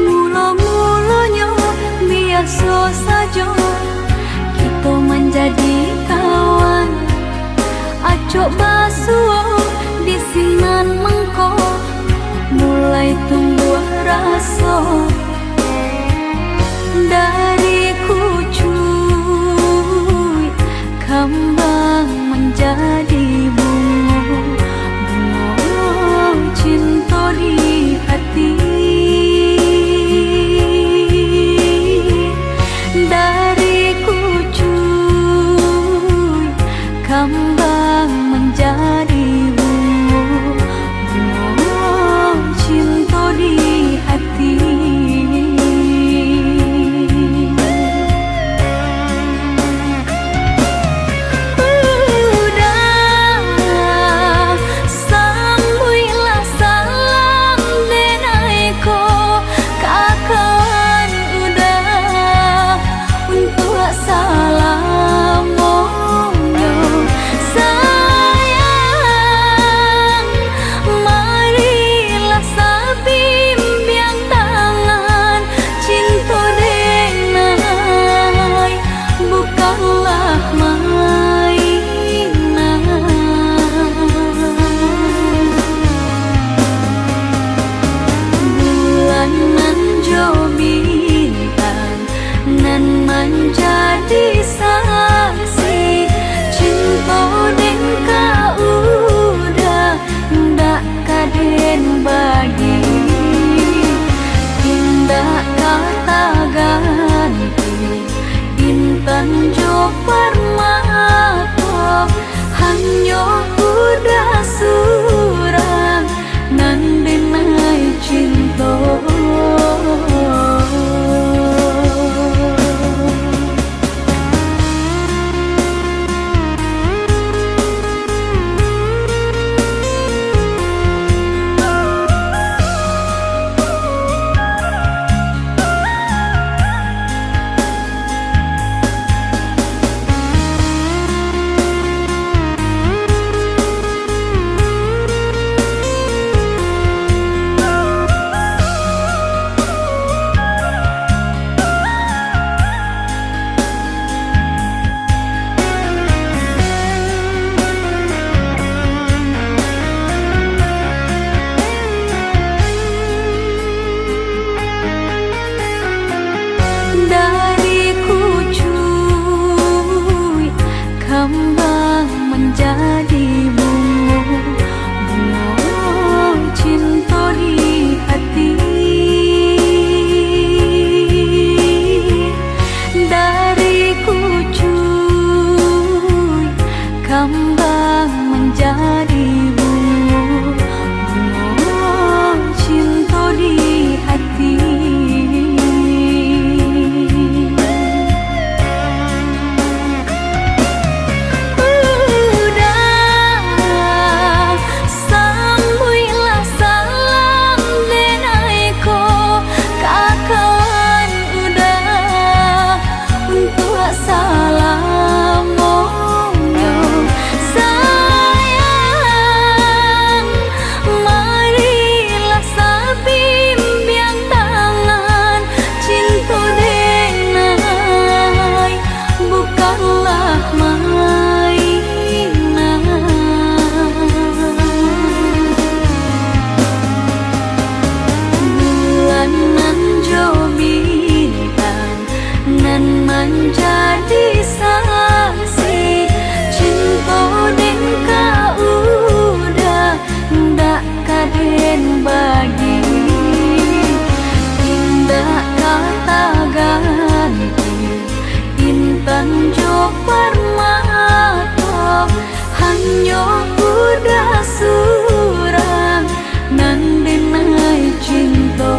Mula-mulanya biasa saja kita menjadi kawan. Acok basuh di sinan mengko, mulai tumbuh rasa. Dari kucuy kembang menjadi bunga, bunga cinta di hati. Dari kucuy kembang menjadi bunga, bunga cinta di hati. kembang menjadi bunga, bunga cinta di hati. Dariku cuy, kembang menjadi bunga, bunga cinta di hati. Menjadi saksi cinta den kaudah ndak kaden bagi, indah kata ganti intan jo permata, hanya udah surang nan denai cinta.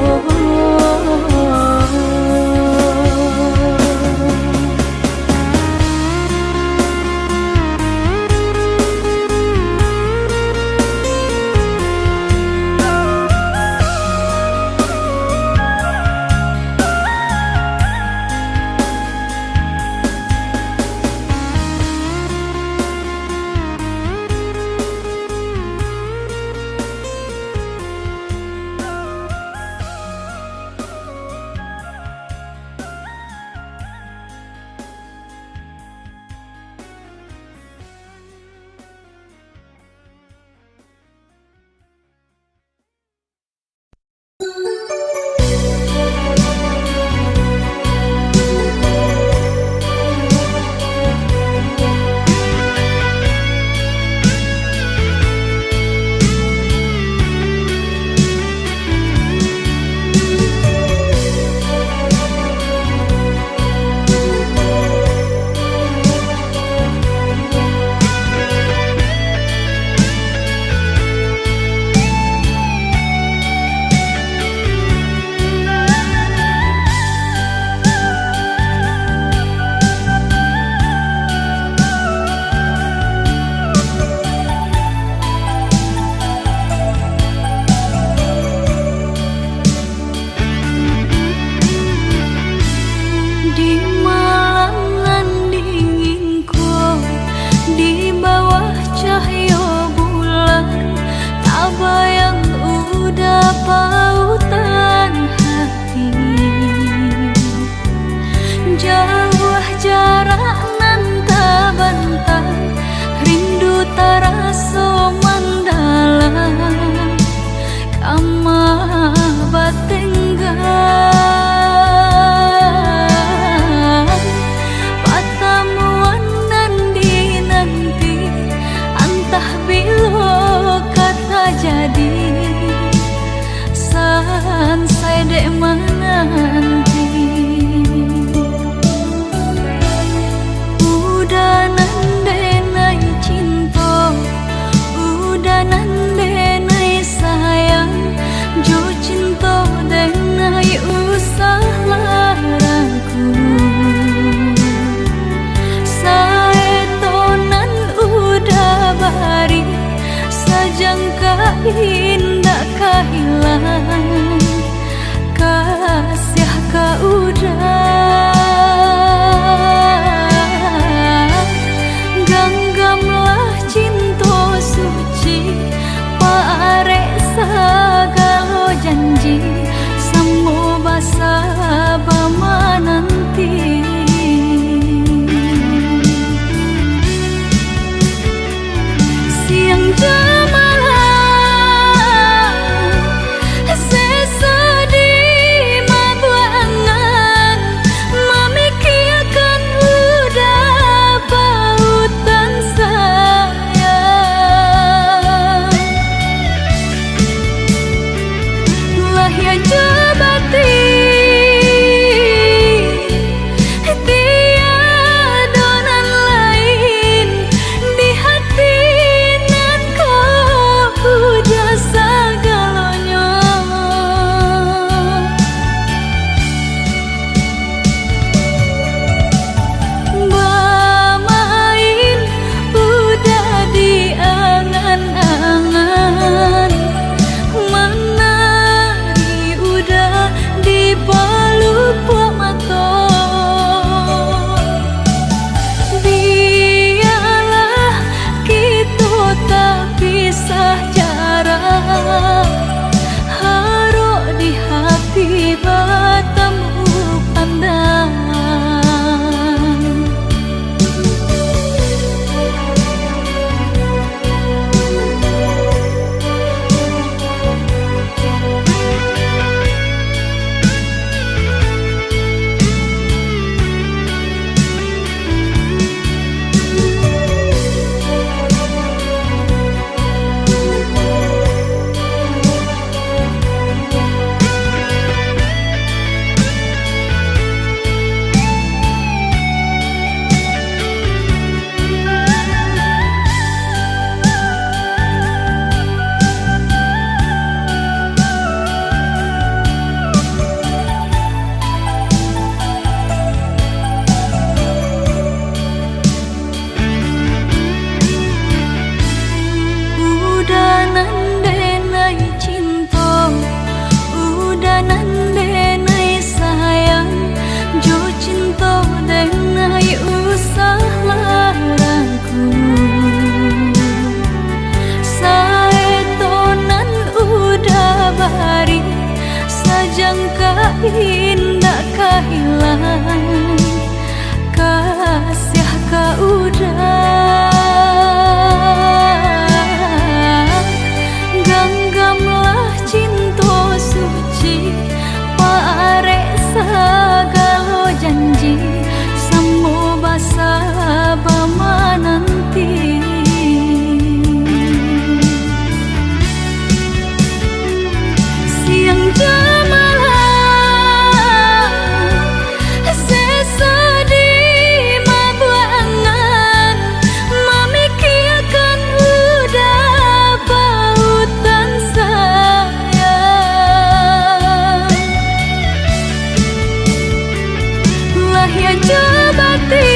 ya jabati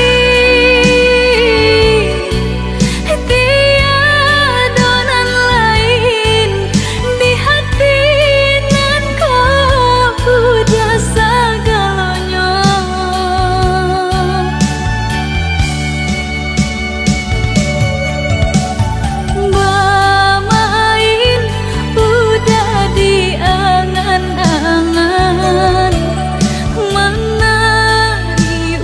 tiadonan lain di hati nan kau udah segalanya. Bermain udah di angan-angan, menari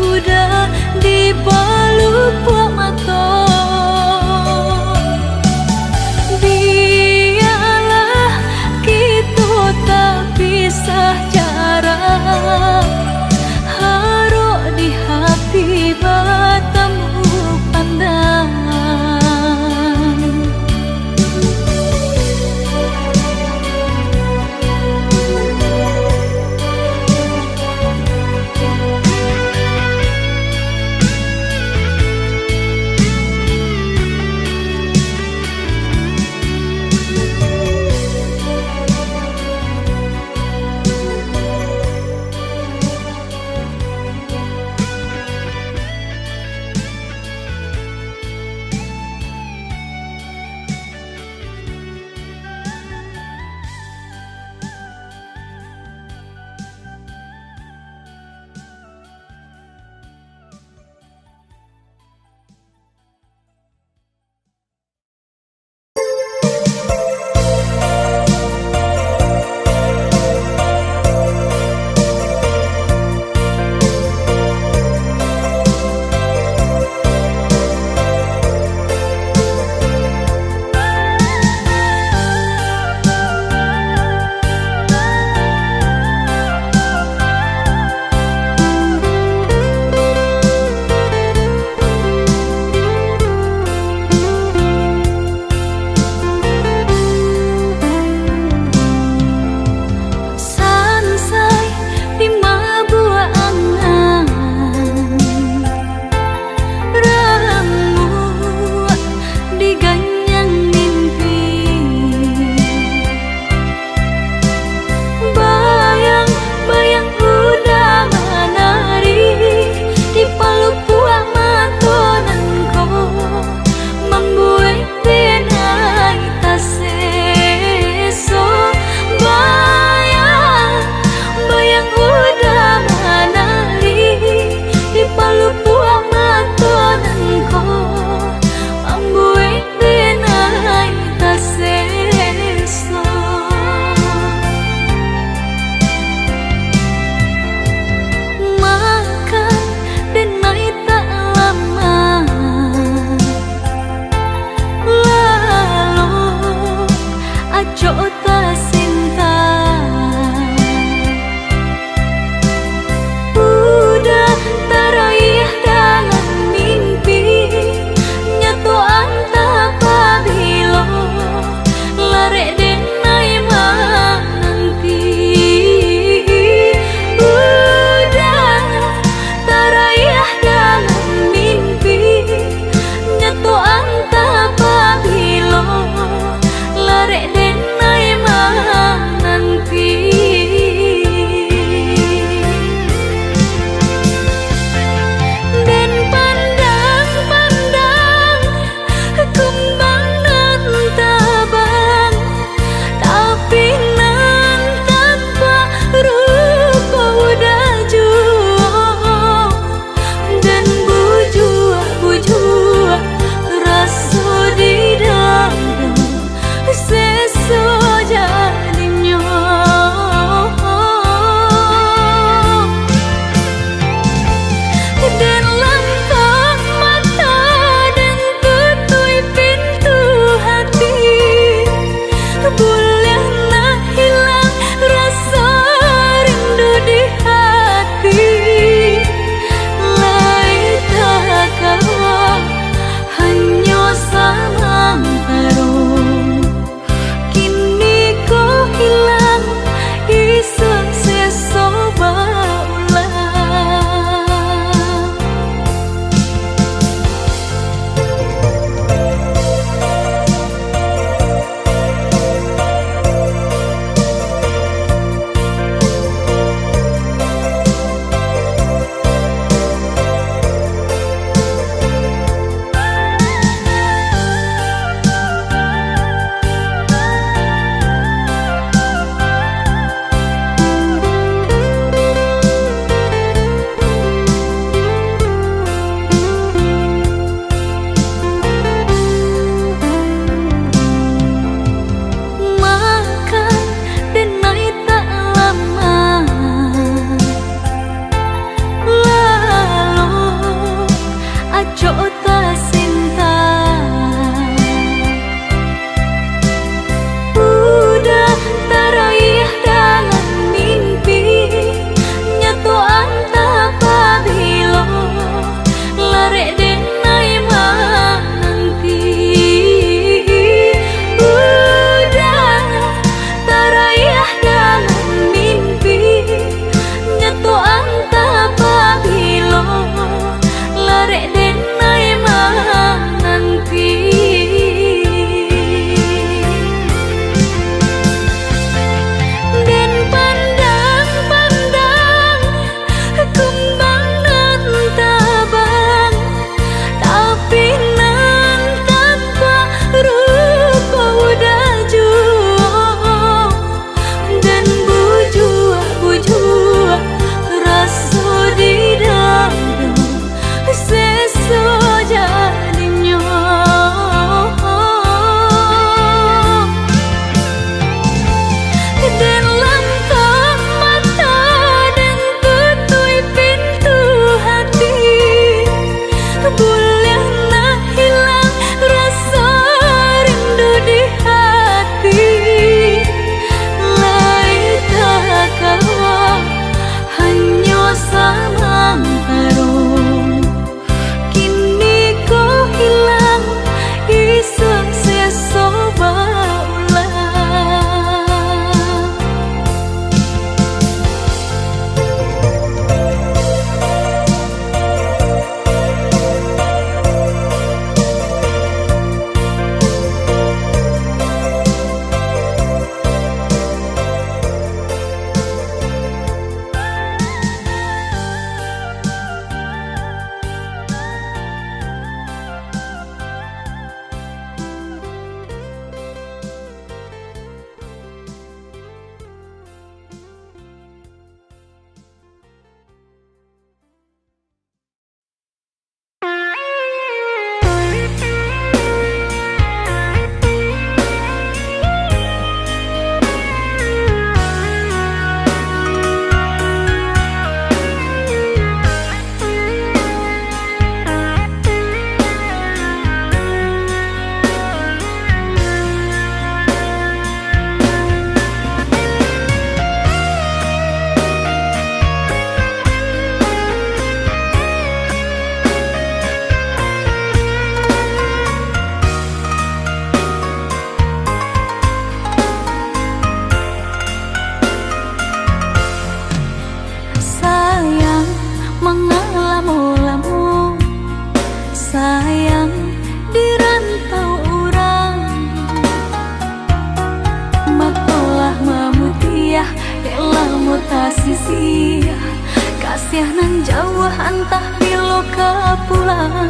kasih nan jauh antah bilo ke pulang.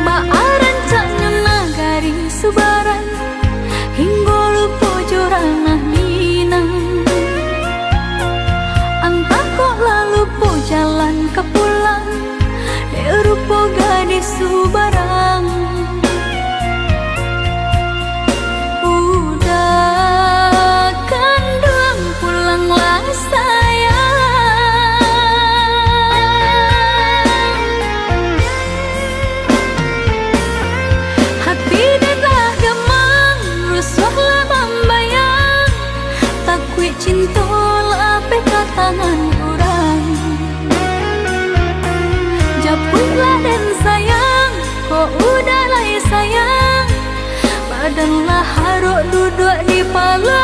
Baaran caknya nagari subaran hingga lupa joranah minang. Antah kok lalu po jalan ke pulang, rupa gadis subarang. Udah kandung pulanglah sayang. Hati dah gemang, rusuhlah membayang. Takui cinta lape ke tangan orang. Japutlah dan sayang, kok udah lah sayang. Badanlah haruk duduk di pelaminan.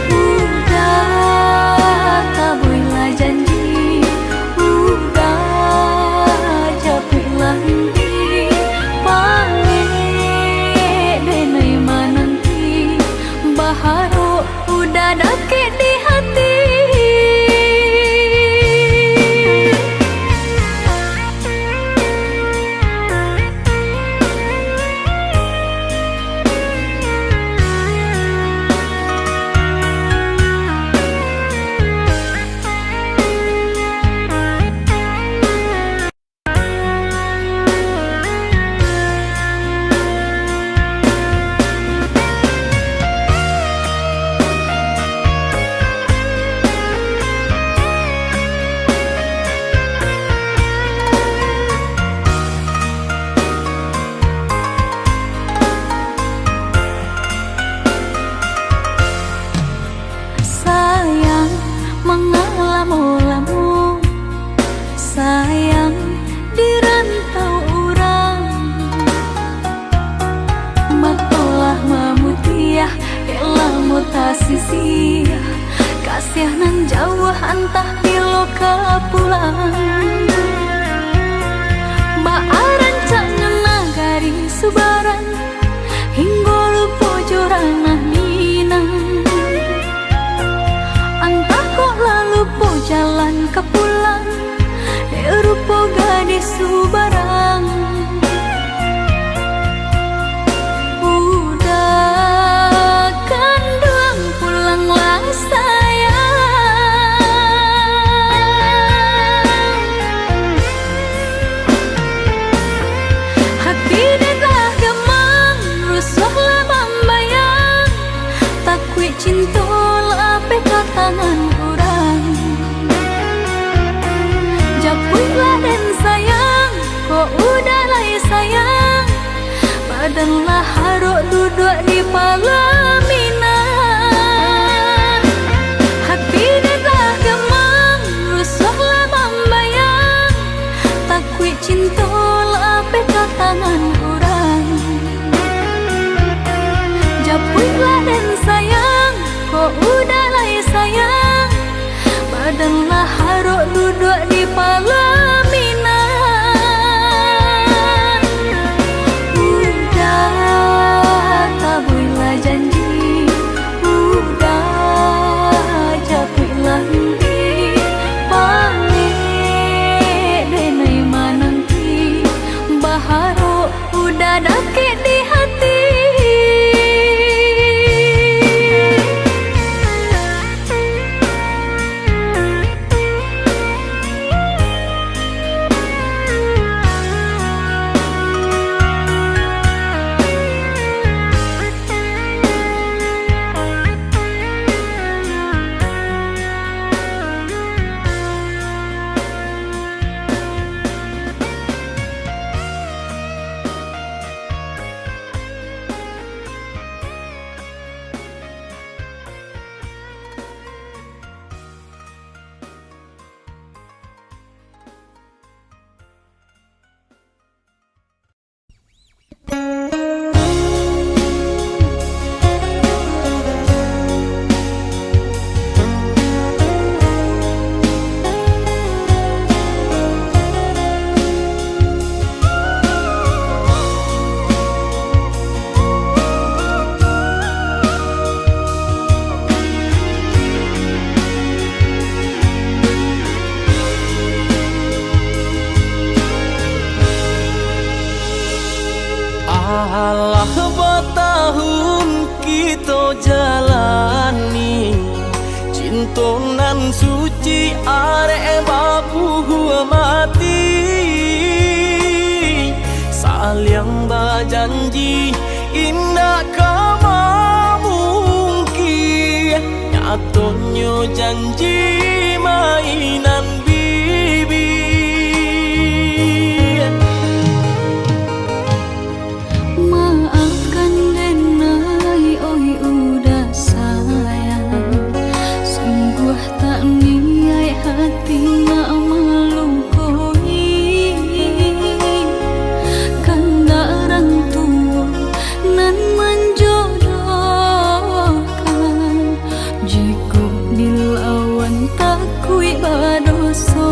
Udah tabuilah janji, udah japuilah nanti. Panggil denai mananti, baharu udah dakik di hati. Mengalamu-lamu sayang di rantau orang. Matolah memutiah elah mutasisi. Kasih nan jauh antah bilo ke pulang. Baaran caknya nagari subaran hingga lupa joranah minang. Lalu po jalan ke pulang, rupa gadis subarang. Udah kandung pulanglah sayang. Hati dah gemang, rusuhlah membayang. Takui cinta lape ke tangan orang. Japutlah dan sayang, kok udah lah sayang. Badanlah haruk duduk di pelaminan. Hati dah gemang, rusuhlah membayang. Takui cinta lape ke tangan orang. Japutlah dan sayang, kok udah lah sayang. Badanlah haruk duduk di pelaminan. Udah tabuilah janji, tahun kita jalani, cintonan suci arek babu mati, saling berjanji indah kama mungkin, nyatonya janji mainan bibi. Maafkan denai, oi udah sayang, sungguh tak niat hati nak melukoi, kanda orang tua nan menjodohkan, jika dilawan takui badoso.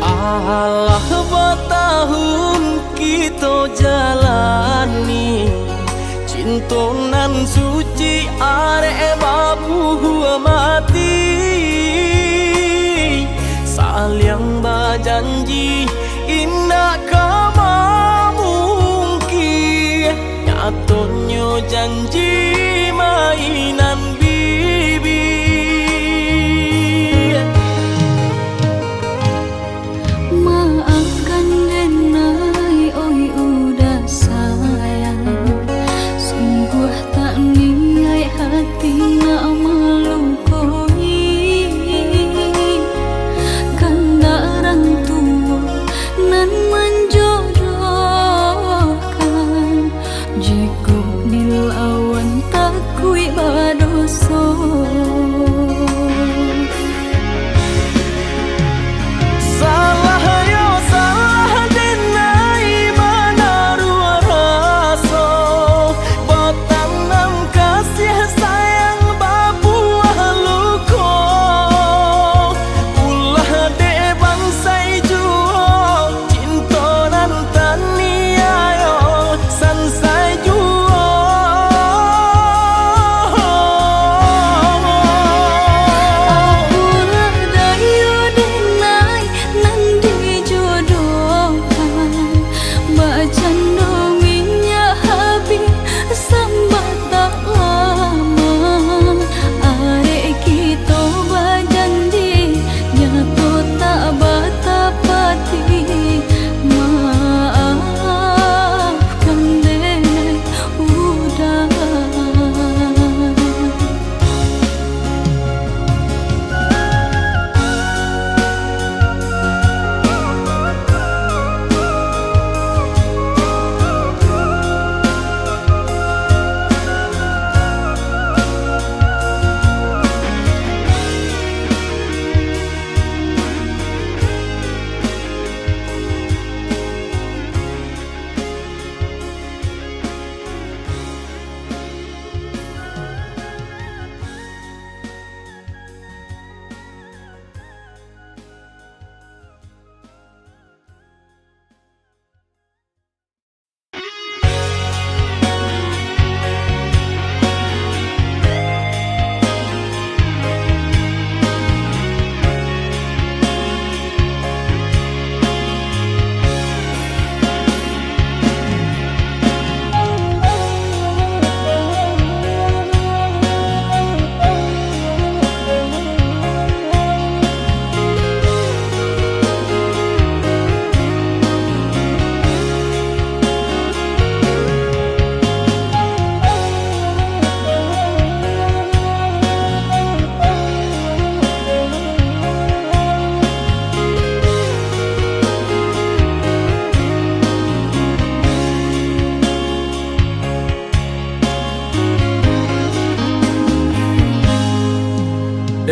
Alah bertahun kita jalani, cintonan suci arek babu mati, saling berjanji indah kama mungkin, nyatonya janji mainan bibi. Maafkan denai, oi udah sayang, sungguh tak niat hati nak melukoi, kanda orang tua nan menjodohkan, jika dilawan takui badan.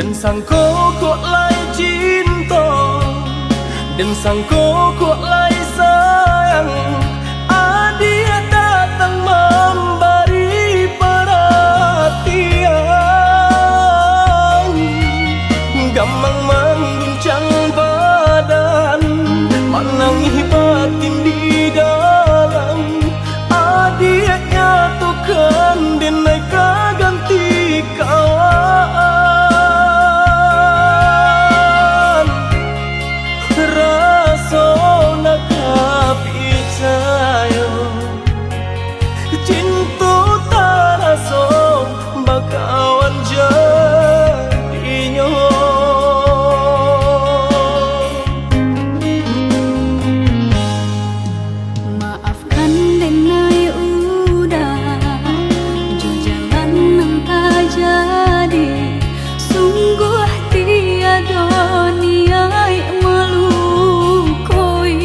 Dan sangko kok lai cinta, dan sangko kok lai sayang. Dia datang memberi perhatian, gampang mengguncang badan, menangis batin di dalam. Dia nyatukan denai ganti kawan. Rasa nak percaya cinta tak rasa bakawan jadinya. Maafkan denai udah jo jalan nang tak jadi. Sungguh tiada niat melukoi.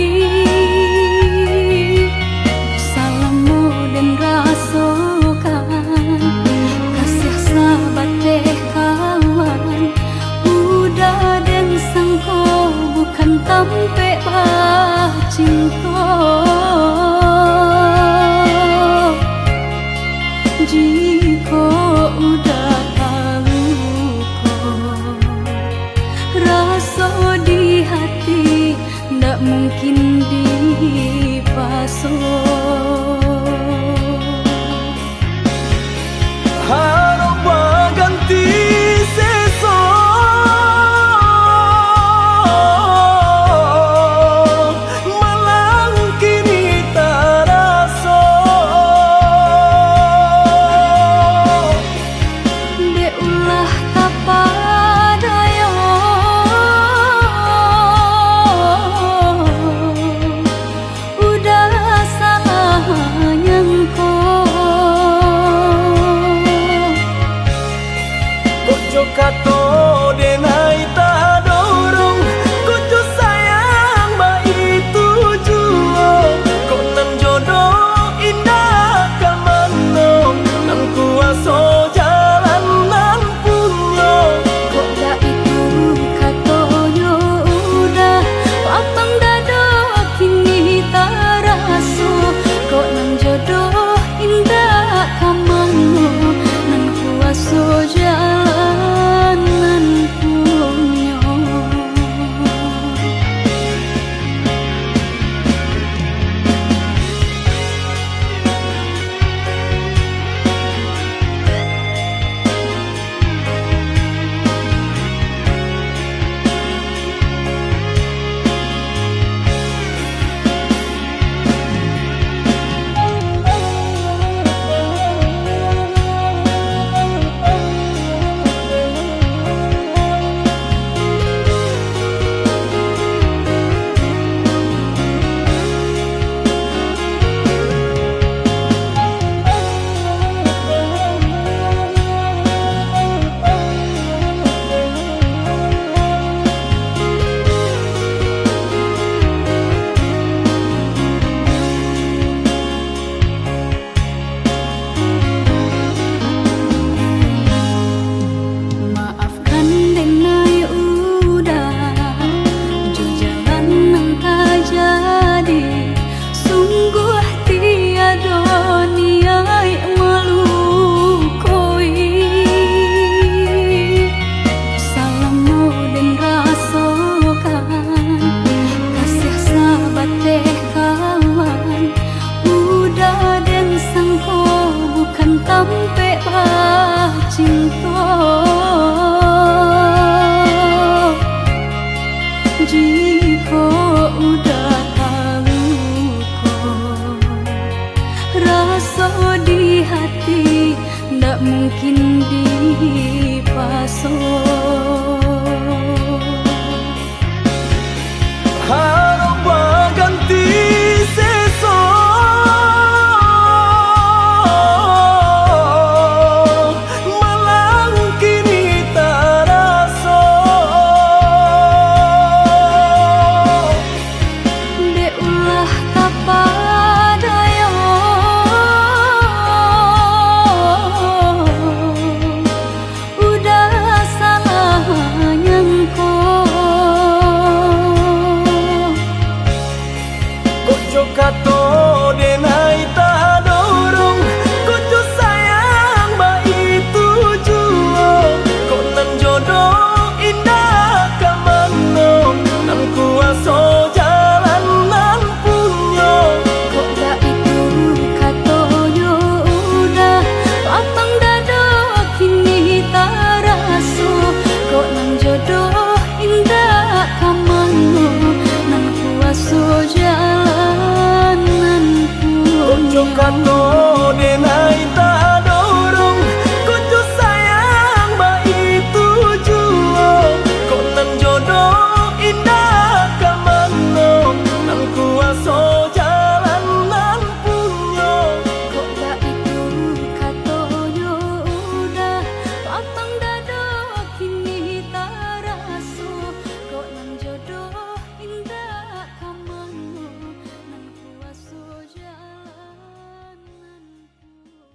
Salahmu dan rasakan kasih sahabat teh kawan. Udah dan sangko bukan tampe cinta. Jika udah tahu kok rasa di hati ndak mungkin dipasung. Harap ganti sesok, malang kini tak rasa. De ulah tapadaya udah salah kato denai tak dorong kucu sayang ba itu juo kok nan jodoh indah kamano nan kuaso jalan nan punyo kok da itu katonyo udah lapang dado kini taraso kok nan jodoh indah kamano nan kuaso jalan nan kucu kato denai tak dorong kucu sayang ba itu juo kok nan jodoh indah kamano nan kuaso jalan nan punyo kok da itu katonyo udah lapang dado kini taraso kok nan jodoh indah kamano nan kuaso jalan nan punyo.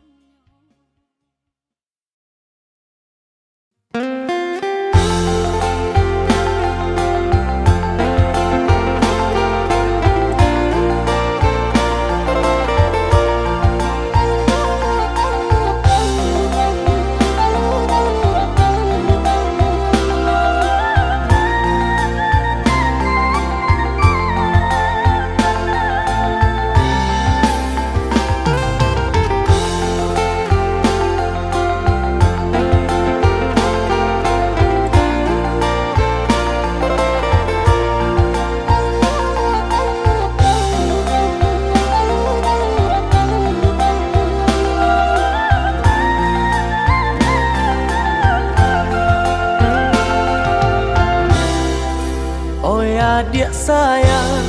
Oh ya dia sayang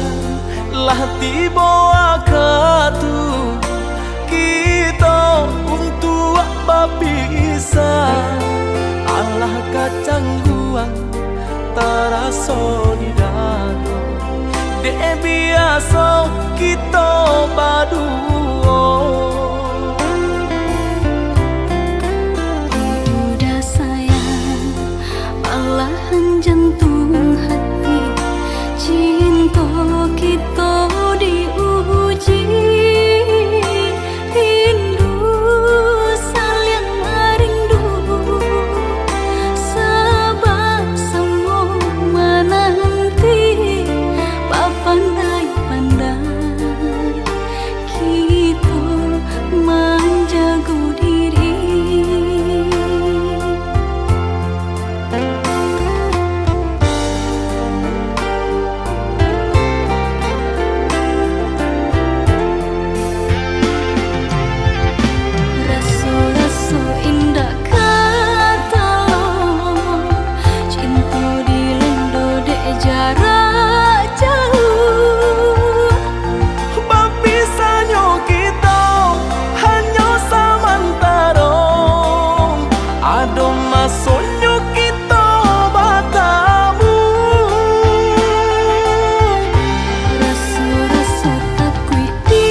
lah tiba akatu kita untuk apa bisa Allah kacang guang taraso di dato de biasa kita baduo Udah sayang, malahan jantung hati cinta kita diuji rindu saling rindu sabab semua menanti pandai-pandai kita menjaga diri. Raso-raso indah kata lo cinta dilendo dek jarak jauh Bapisanyo kita hanya samantara Ado masonyo kita batamu Raso-raso takui di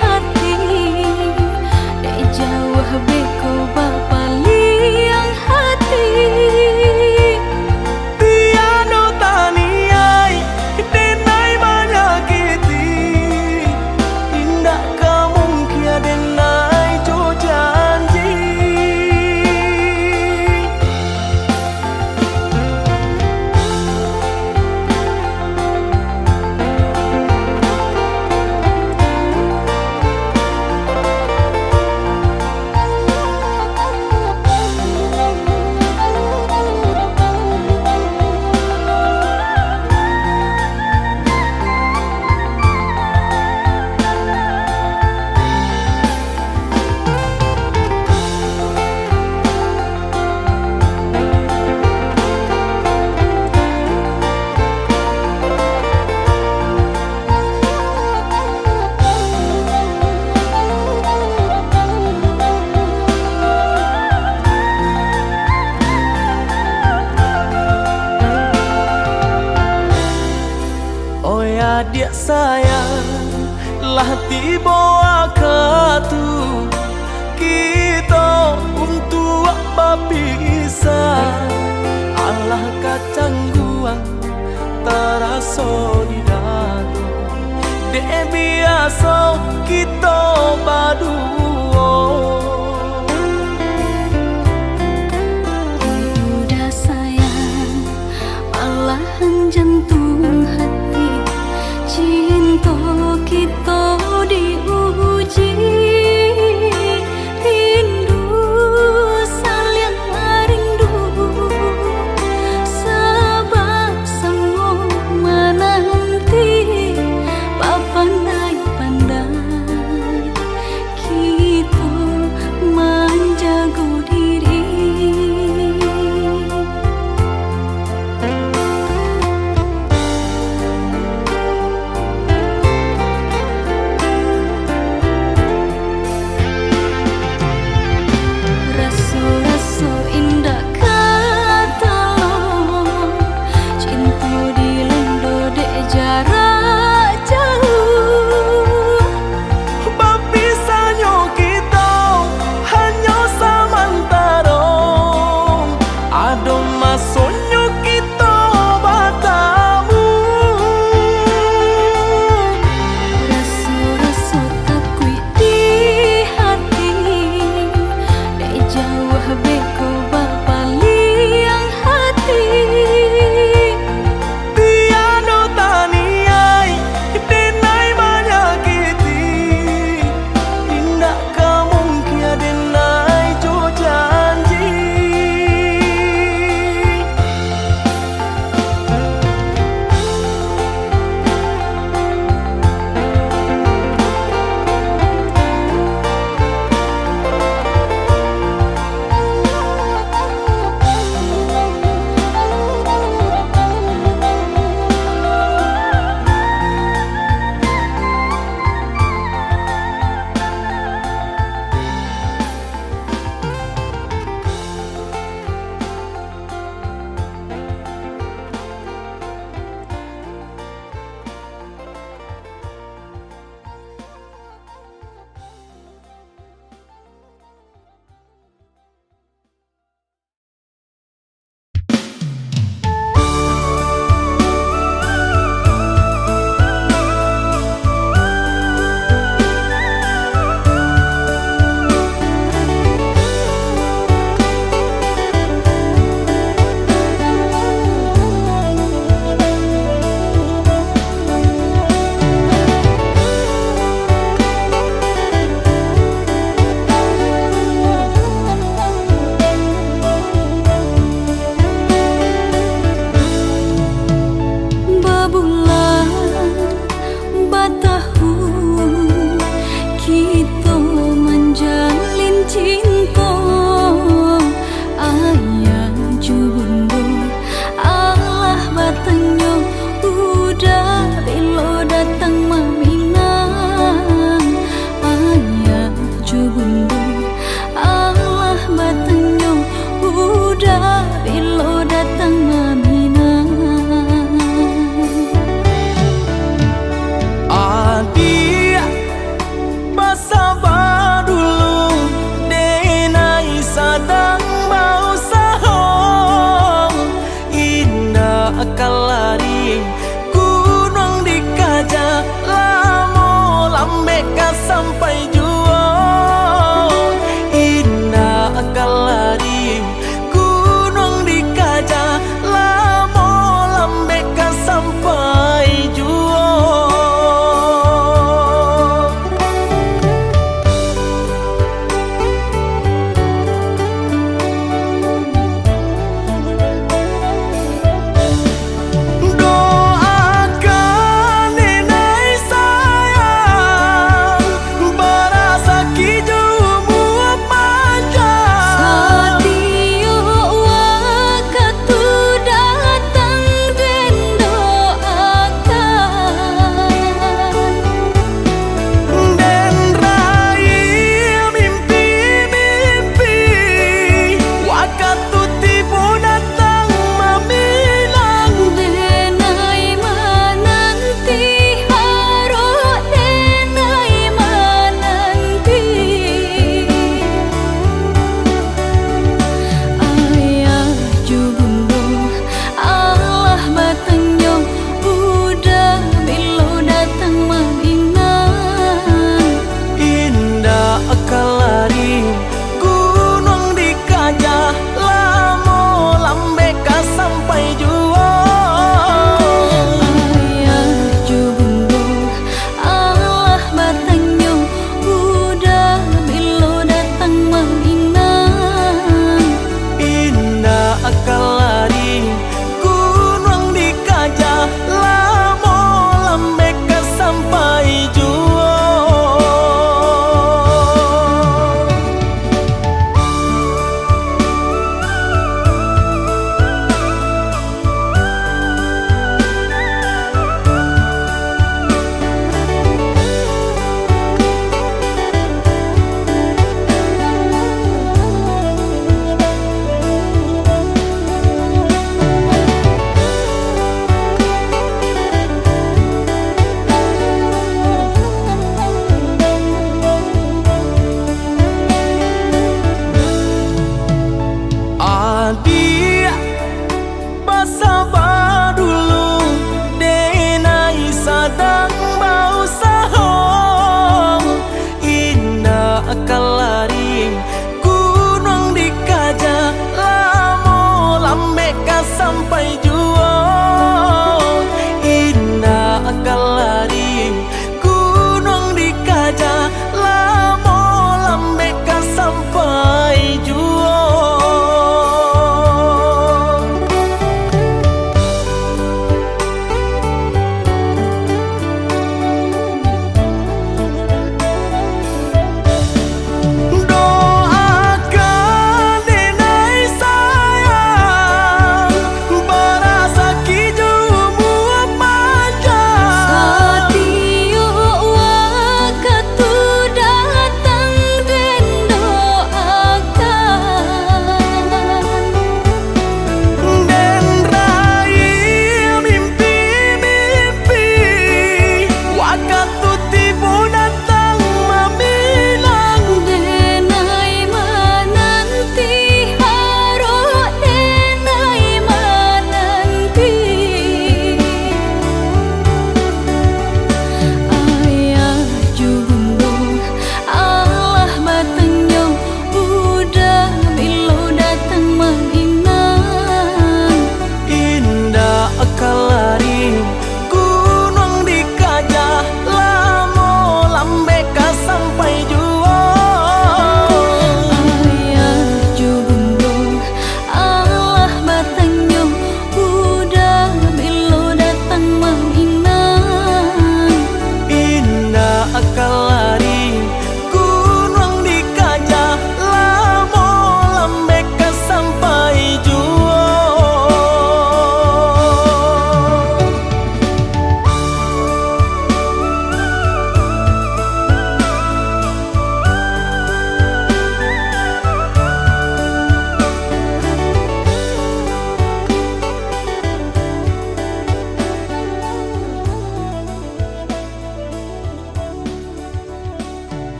hati dek jauh beko bapaliang hati Tiada taniai denai menyakiti Indah kamu kia denai jo janji Oh ya dia sayang lah tiba akatu kita untuk apa bisa Allah kacang guang taraso di dato dek biasa kita baduo. Udah sayang, malahan jantung hati, cinta kita diuji. Rindu saling rindu, sebab semua menanti pandai-pandai.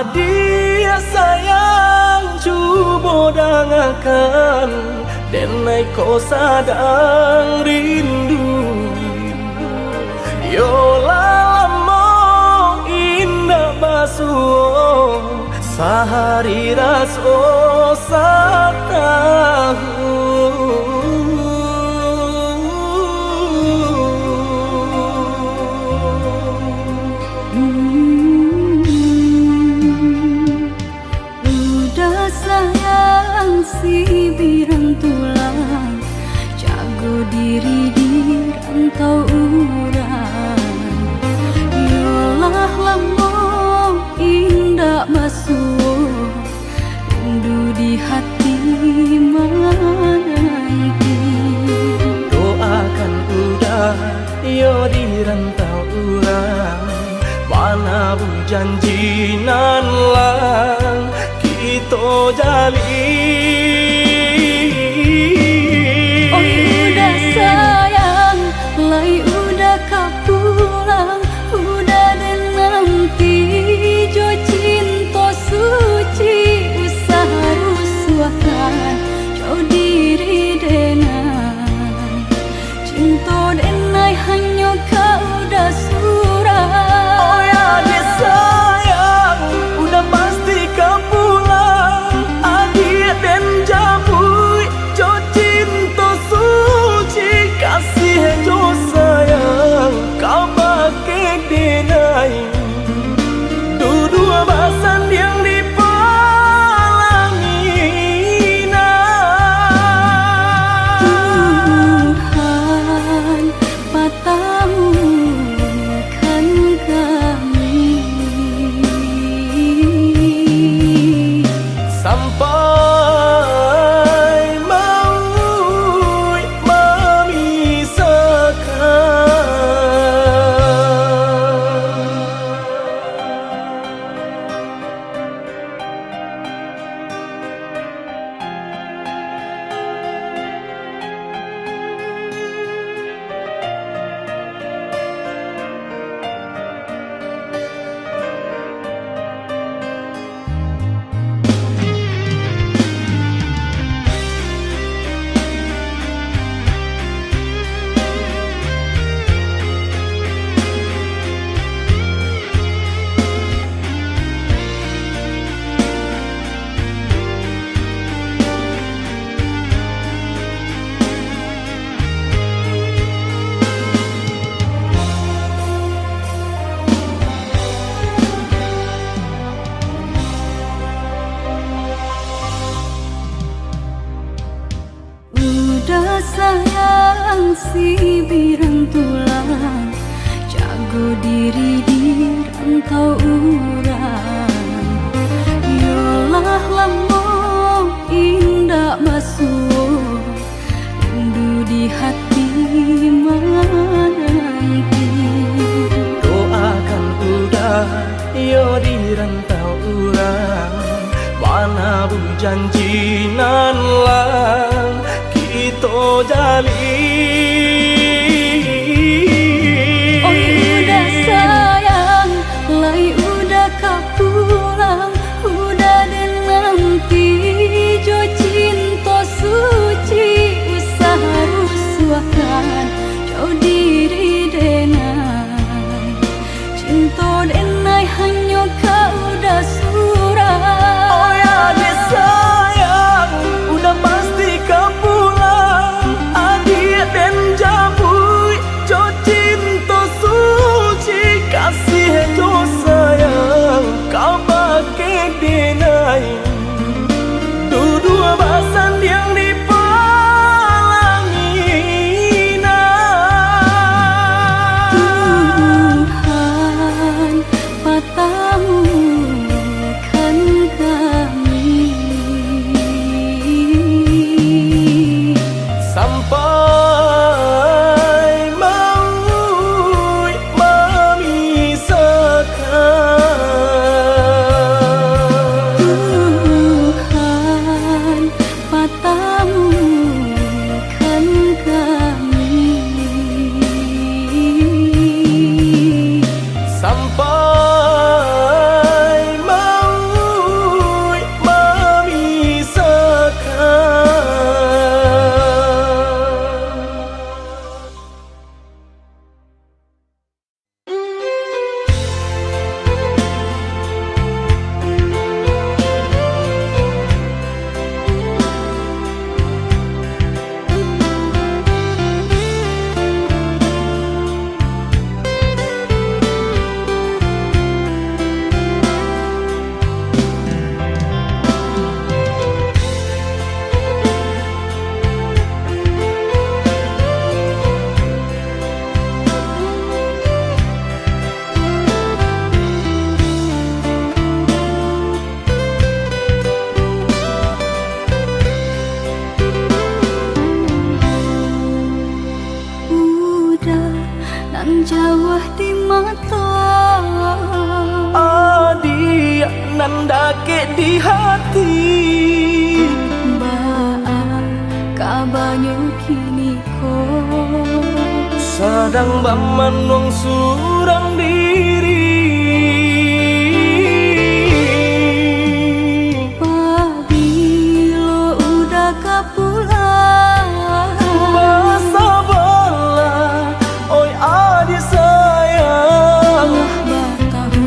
Adia sayang cuba dangakan denai ko sadang rindu. Yola lamo indah basuh sehari raso satahu. Udah sayang si birang tulang, jago diri di rantau urang. Yolah lamo indah basuh rindu di hati menanti. Doakan udah yo di rantau urang, mana bu janjinan lang kita jalin. Oh udah sayang, lai udah kapulang, udah dan nanti jo cinta suci usaha rusuakan jauh diri denai cinta denai hanya kau udah surah. Oh ya dia sayang, udah pasti kau pulang. Adik dan jabui jo cinta suci, kasih jo sayang kau pakai denai. Dua basan yang Tuhan patahkan kami sampai maut Udah sayang si birang tulang, jago diri di rantau urang. Yolah lamo indah basuh rindu di hati menanti. Doakan udah yo di rantau urang, mana bu janjinan lang kita jalin. Oh udah sayang, lai udah kapulang, udah dan nanti jo cinta suci usaha rusuakan jauh diri denai cinta denai hanya kau udah surah. Oh ya dia sayang, udah pasti kau pulang. Adik nan jawah di mata, adi nan dake di hati. Baa kabanyu kini ko Sadang bamanong surang diri. Pabilo udah kapulang, Basa bala, oi adi sayang. batahu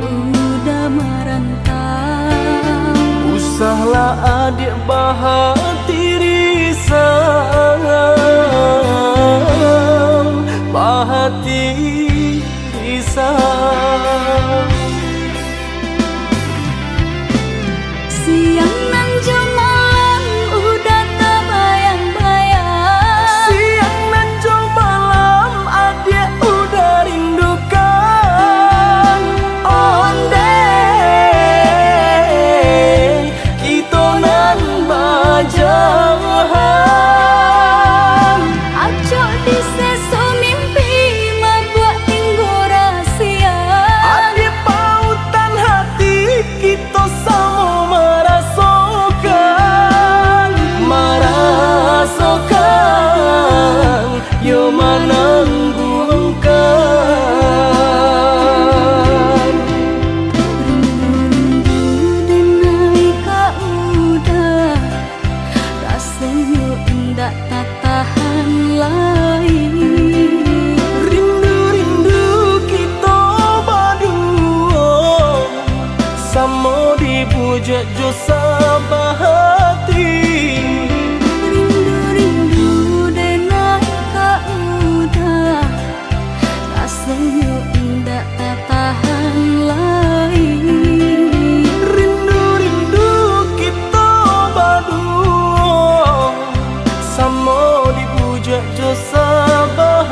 udah merantau. Usahlah adik bahati risang, bahati risang. Siang nan jemalam udah terbayang-bayang. Siang nan jo malam adik udah rindukan. Onde kita nan bajahan. Acok di seso mimpi mabuat tinggo rahasia. Adik pautan hati kita sama merasakan, merasakan yo menanggungkan. Rindu-rindu denai ka udah, rasanya indah tak tahan lain. Rindu-rindu kita berdua, sama dibujuk jo sabahati. Rindu-rindu denai ka udah, rasanya indah tak tahan lain. Rindu-rindu kita berdua, sama dibujuk jo sabahati.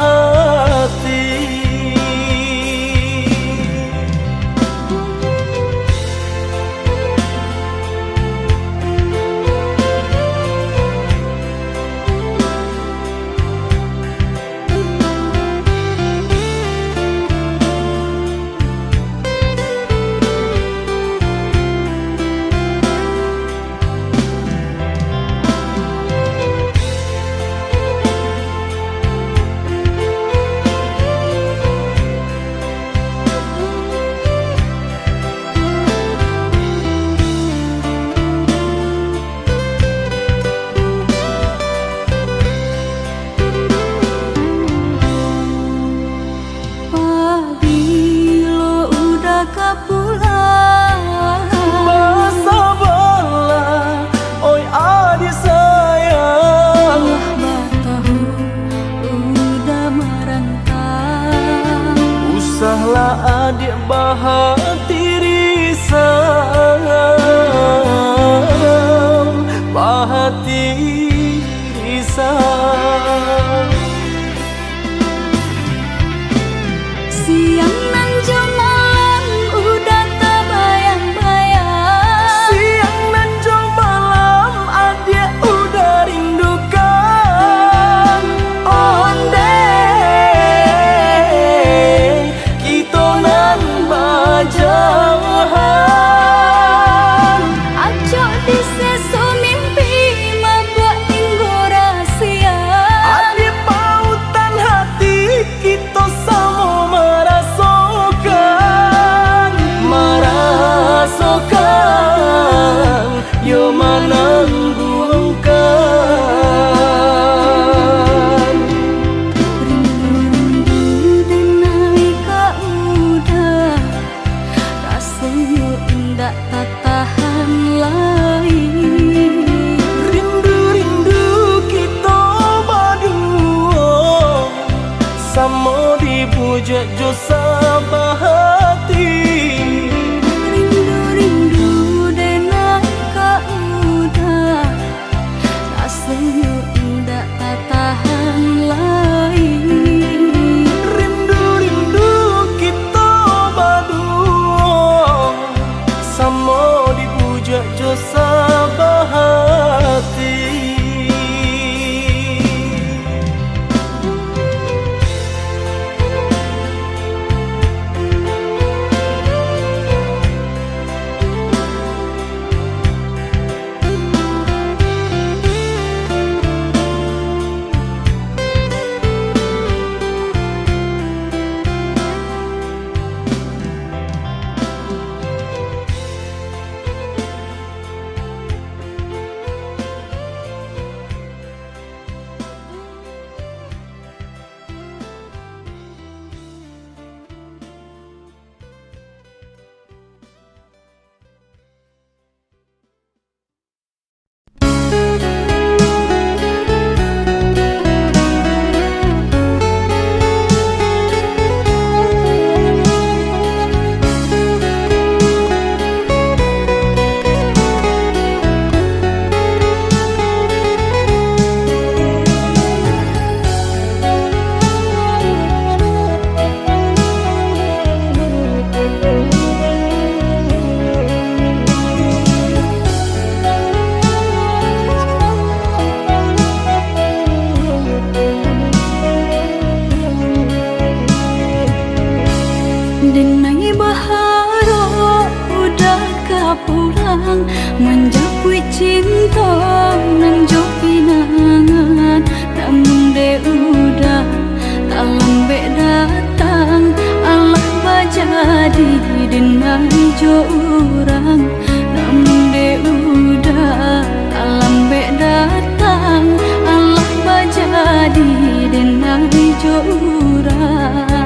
Pabilo udah kapulang, Basa bala, oi adi sayang. batahu udah merantau. Usahlah adik bahati risang, bahati risang. Siang nan jemalam udah terbayang-bayang. Siang nan jo malam adik udah rindukan. Onde kita nan bajahan. Acok di seso mimpi mabuat tinggo rahasia. Adik pautan hati kita sama merasakan, merasakan yo menanggungkan. Rindu-rindu denai ka udah, rasanya indah tak tahan lain. Rindu-rindu kita berdua, sama dibujuk jo sabahati. Rindu-rindu denai ka udah, rasanya indah tak tahan lain. Rindu-rindu kita berdua, sama dibujuk jo sabahati. Denai baharo udah kapulang menjapui cinta nan jo pinangan, namun de udah tak lambe datang Allah bajadi denai jo urang, namun de udah tak lambe datang Allah bajadi denai jo urang.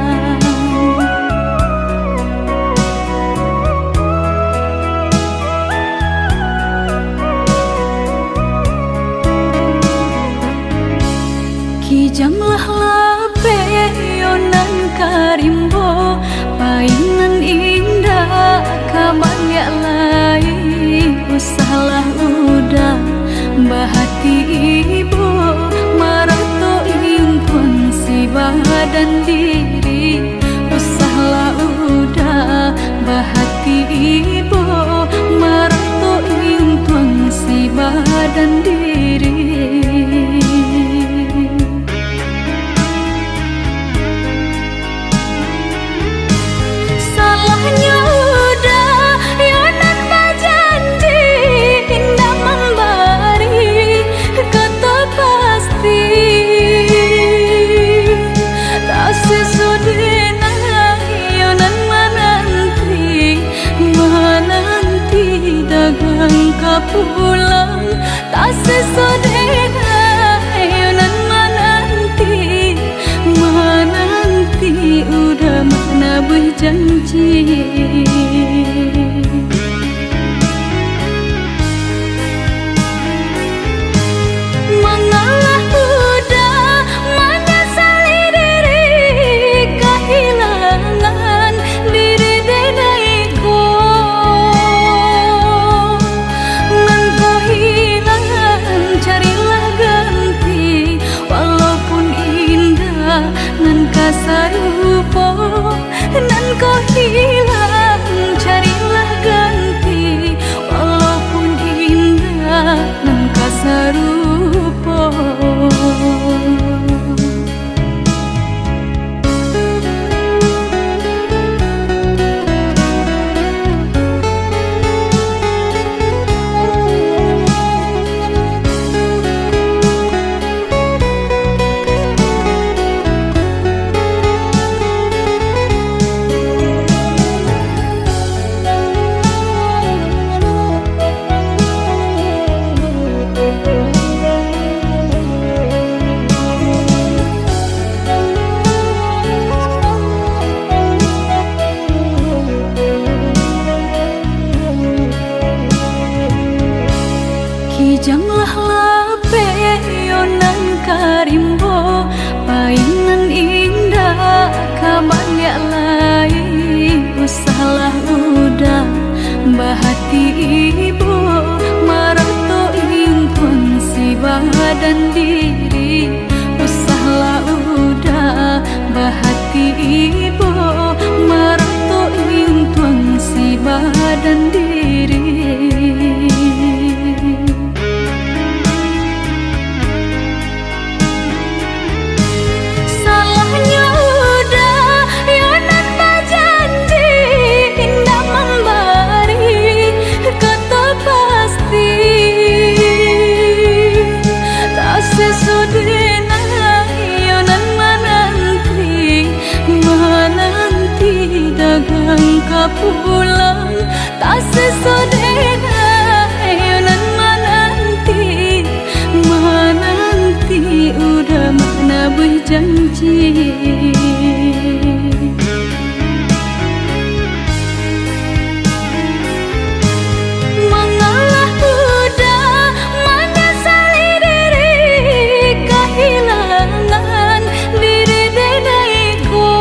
Kijamlah lape yonan karimbo painan indah kabangya lai usahlah udah bahati ibu marato impun si badan diri usahlah udah bahati ibu marato impun si badan diri. Pulang tak sesodena yonan menanti udah mana berjanji. Mengalah udah menyesali diri kehilangan diri denaiku. Nan kasarupo nan kau hilang carilah ganti walaupun indah nan kasarupo. Kijamlah lape yonan karimbo painan indah kabangya lai usahlah udah bahati ibu marato impun si badan diri usahlah udah bahati ibu marato impun si badan diri. Pulang tak sesodena yonan menanti udah mana berjanji. Mengalah udah menyesali diri kehilangan diri denaiku.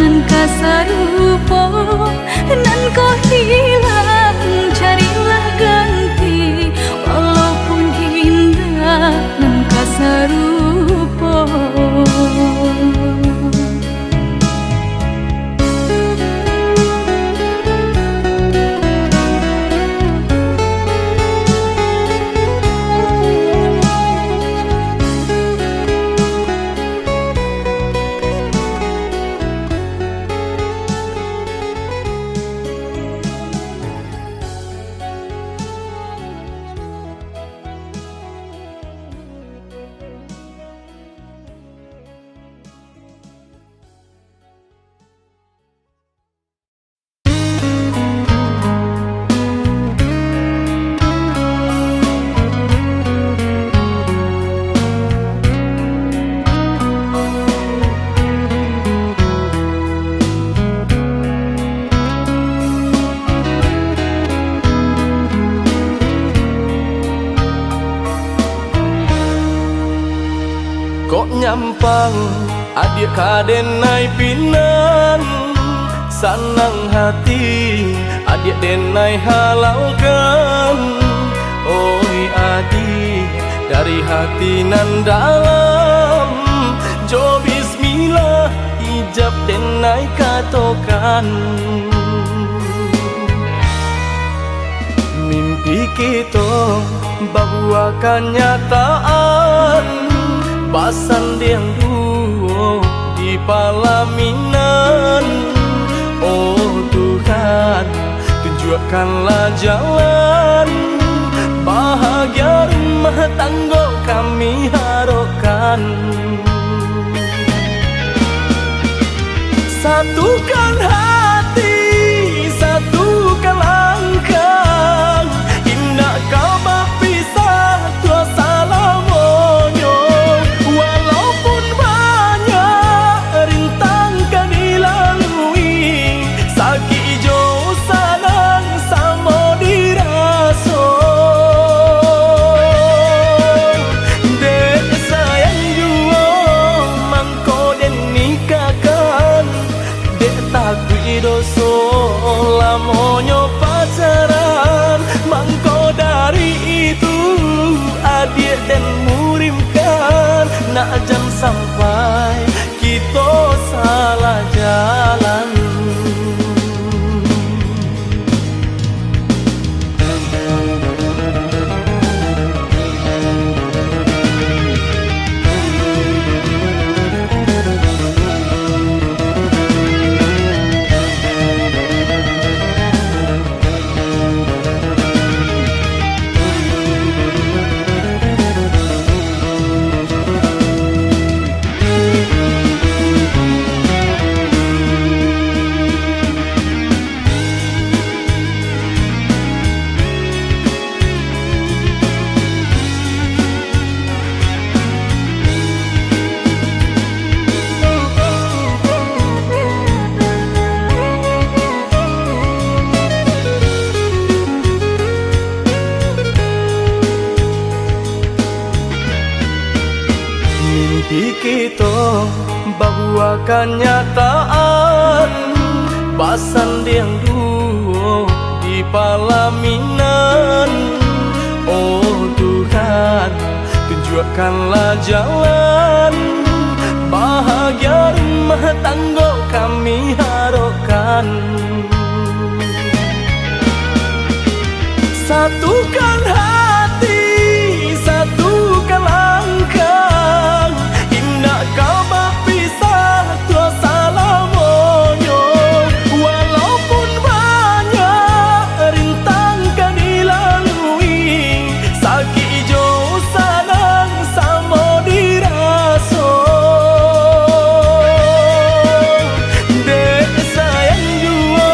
Nan kasarupo nan kau hilang nyampang adik kadenai pinan sanang hati adik denai halalkan. Oi adik dari hati nan dalam jo bismillah ijab denai katokan. Mimpi kita bahwa kenyataan basan yang duo di palaminan. Oh Tuhan, tunjukkanlah jalan bahagia rumah tangga kami harapkan. Satukan hati, satukan langkah, indah kau berpisah tua salamonyo. Walaupun banyak rintang kan dilalui, sakit jauh sanang sama diraso. Dek sayang jua mangko den nikahkan, dek takui doso lamonyo pacaran. Mangko dari itu adik dan murimkan, nak jam sampai kita salah jalan. Mimpi kita bahwa kenyataan basan yang duo di palaminan. Oh Tuhan, tunjukkanlah jalan bahagia rumah tangga kami harapkan. Satukan hati, satukan langkah, indah kau berpisah tua salamonyo. Walaupun banyak rintang kan dilalui, sakit jauh sanang sama diraso. Dek sayang jua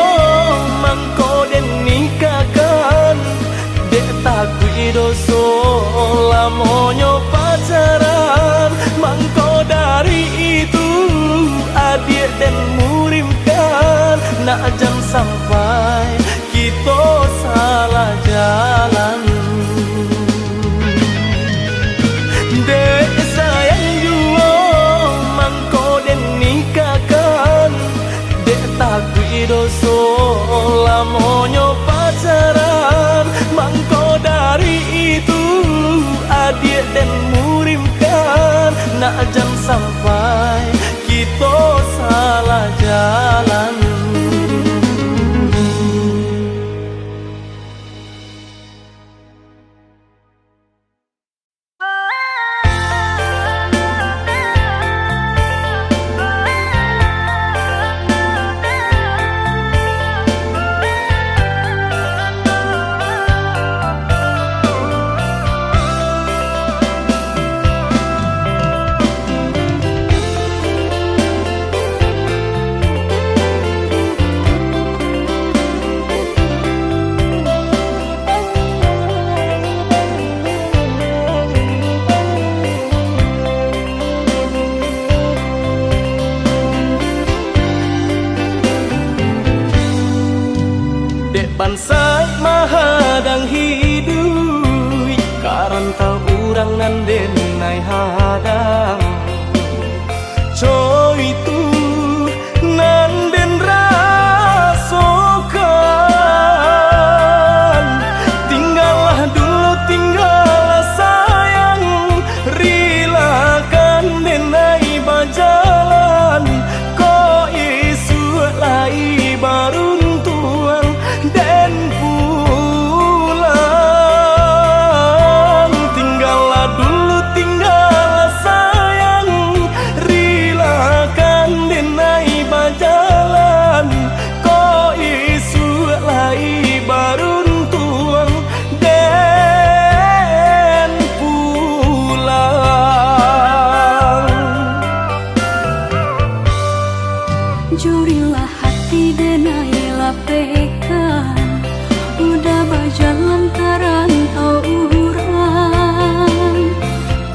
mangko den nikahkan, dek takui doso lamonyo pacaran. Mangko dari itu adik dan murimkan, nak jam sampai kita salah jalan. Dek sayang jua mangko den nikahkan, dek takui doso lamonyo pacaran. Mangko dari itu adik dan murimkan, nak jam sampai kita salah jalan. jalan terantau urang,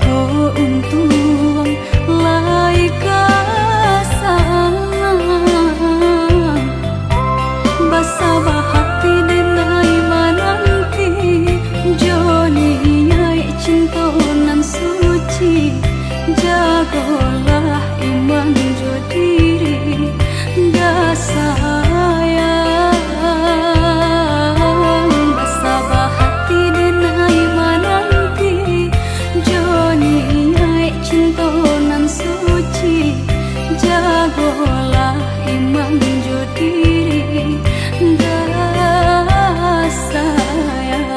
kau untung lai kasang, basabah hati denai mananti, Joni nyai cinta nan suci, jagolah iman jo diri dah sayang, basabah hati denai mananti, Joni nyai cinta nan suci, jagolah iman jo diri dah sayang.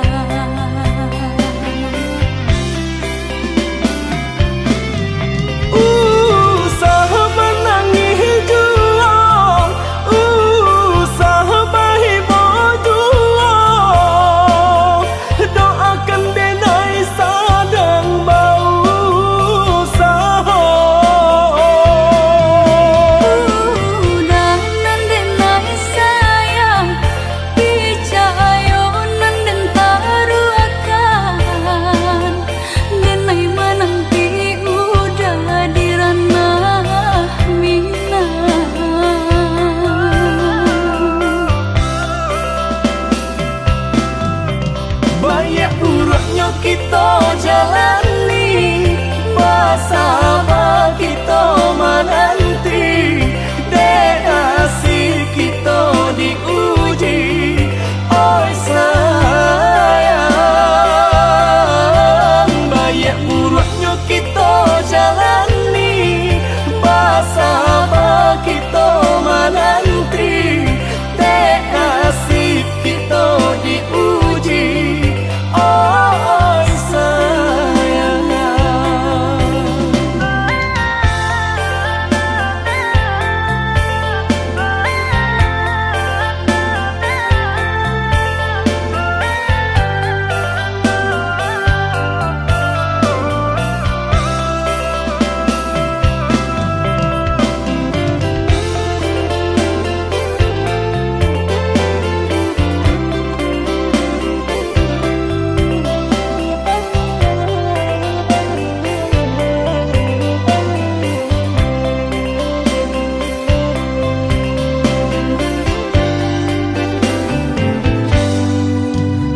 Banyak urutnya kita jalani, basabah kita menanti, dek asih kita diuji, oi sayang. Banyak urutnya kita jalani, basabah kita menanti, dek asih kita diuji, oi sayang.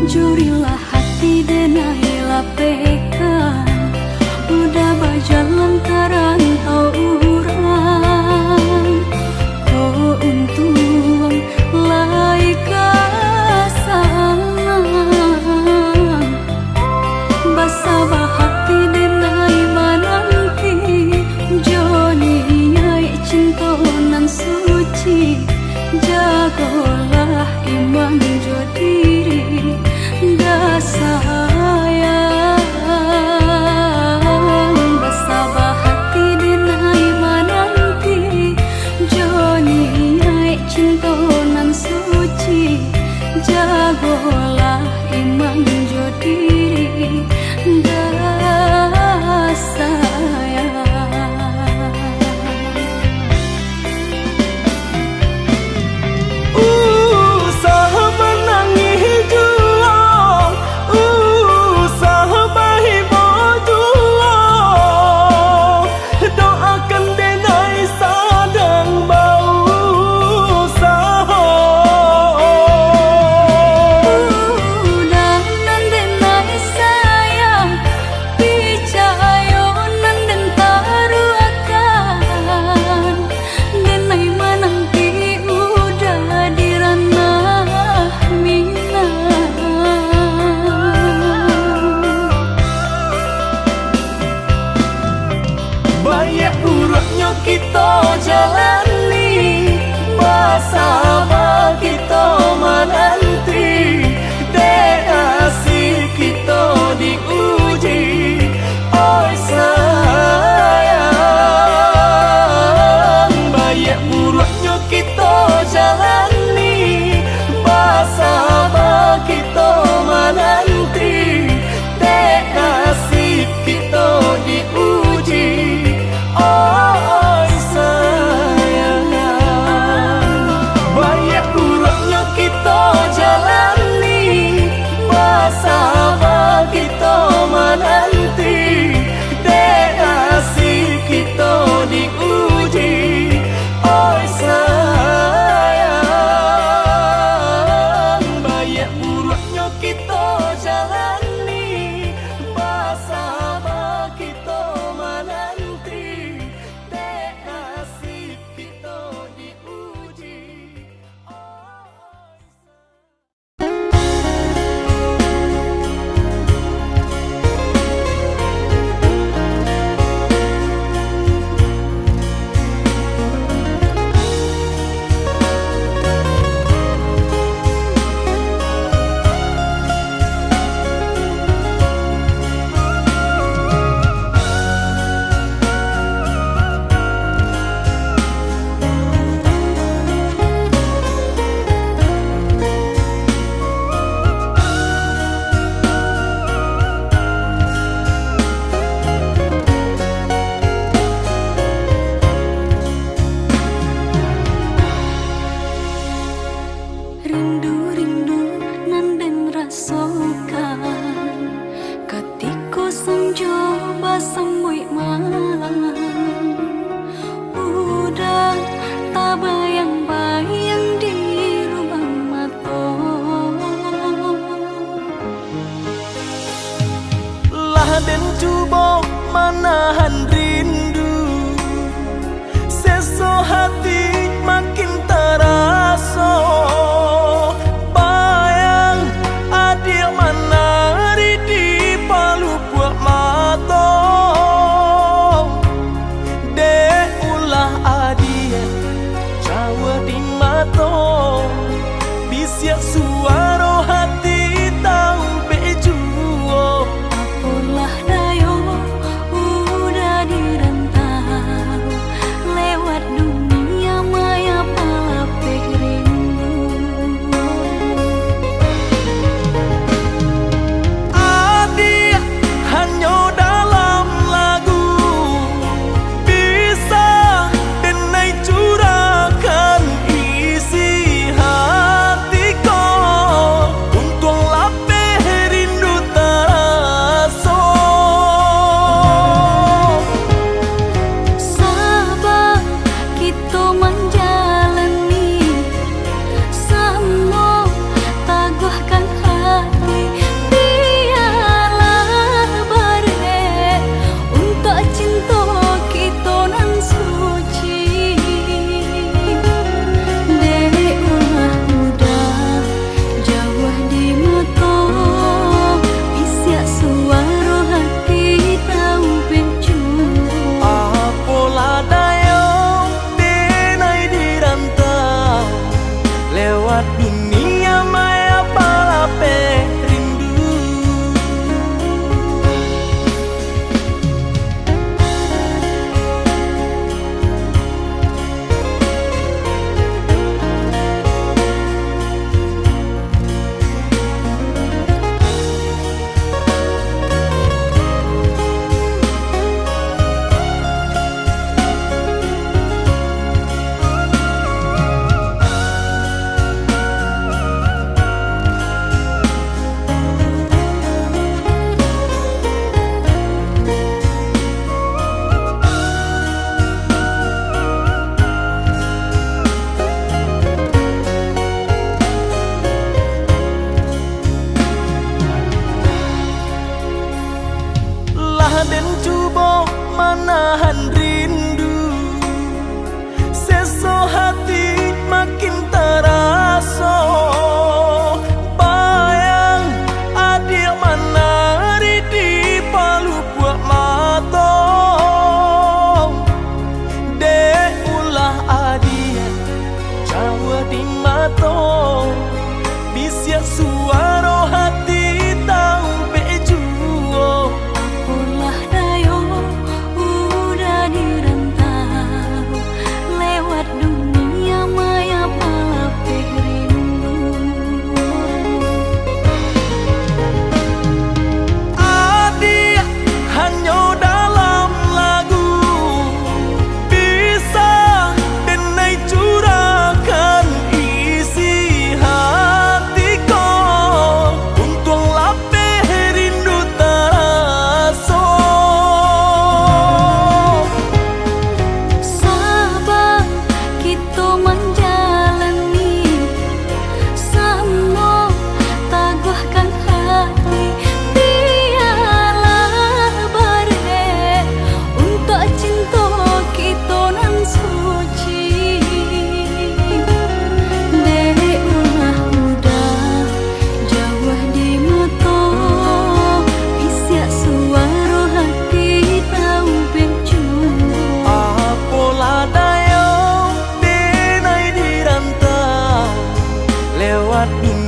Jurilah hati denai lapekan, udah berjalan terantau urang, kau untung lai kasang, basabah hati denai mananti, Joni nyai cinta nan suci, jagolah iman jo diri dah sayang, basabah sambui malam, udah tak bayang-bayang di ruang mata. Lah den coba menahan rindu, seso hati makin terasa. Bayang adik menari di palu buat mata. Dek ulah adik Jawa di mata, bisiak suara hati tahu bejuo. Apalah dayo udah dirantau lewat dunia maya palapeh rindu. Adik hanya dalam lagu bisa denai curahkan isi hatiku. Untung lapeh rindu terasa. Sabar kita menjalani semua taguhkan hati, biarlah bare untuk cinta kita nan suci. Dek ulah udah jauh di mata, bisiak suara hati tahu beju. Apalah daya denai dirantau lewat dunia maya palapeh rindu. Lah den coba menahan rindu, seso hati makin terasa. Bayang adik menari di palu buat mata. Dek ulah adik Jawa di mata, bisiak suara hati tahu bejuo. Apalah dayo udah dirantau lewat dunia maya palapeh rindu. Adik hanya dalam lagu bisa denai curahkan isi hatiku. Untung lapeh rindu terasa. Sabar kita menjalani semua taguhkan hati, biarlah bare untuk cinta kita nan suci. Dek ulah udah jauh di mata, bisiak suara hati tahu beju. Apalah daya denai dirantau lewat dunia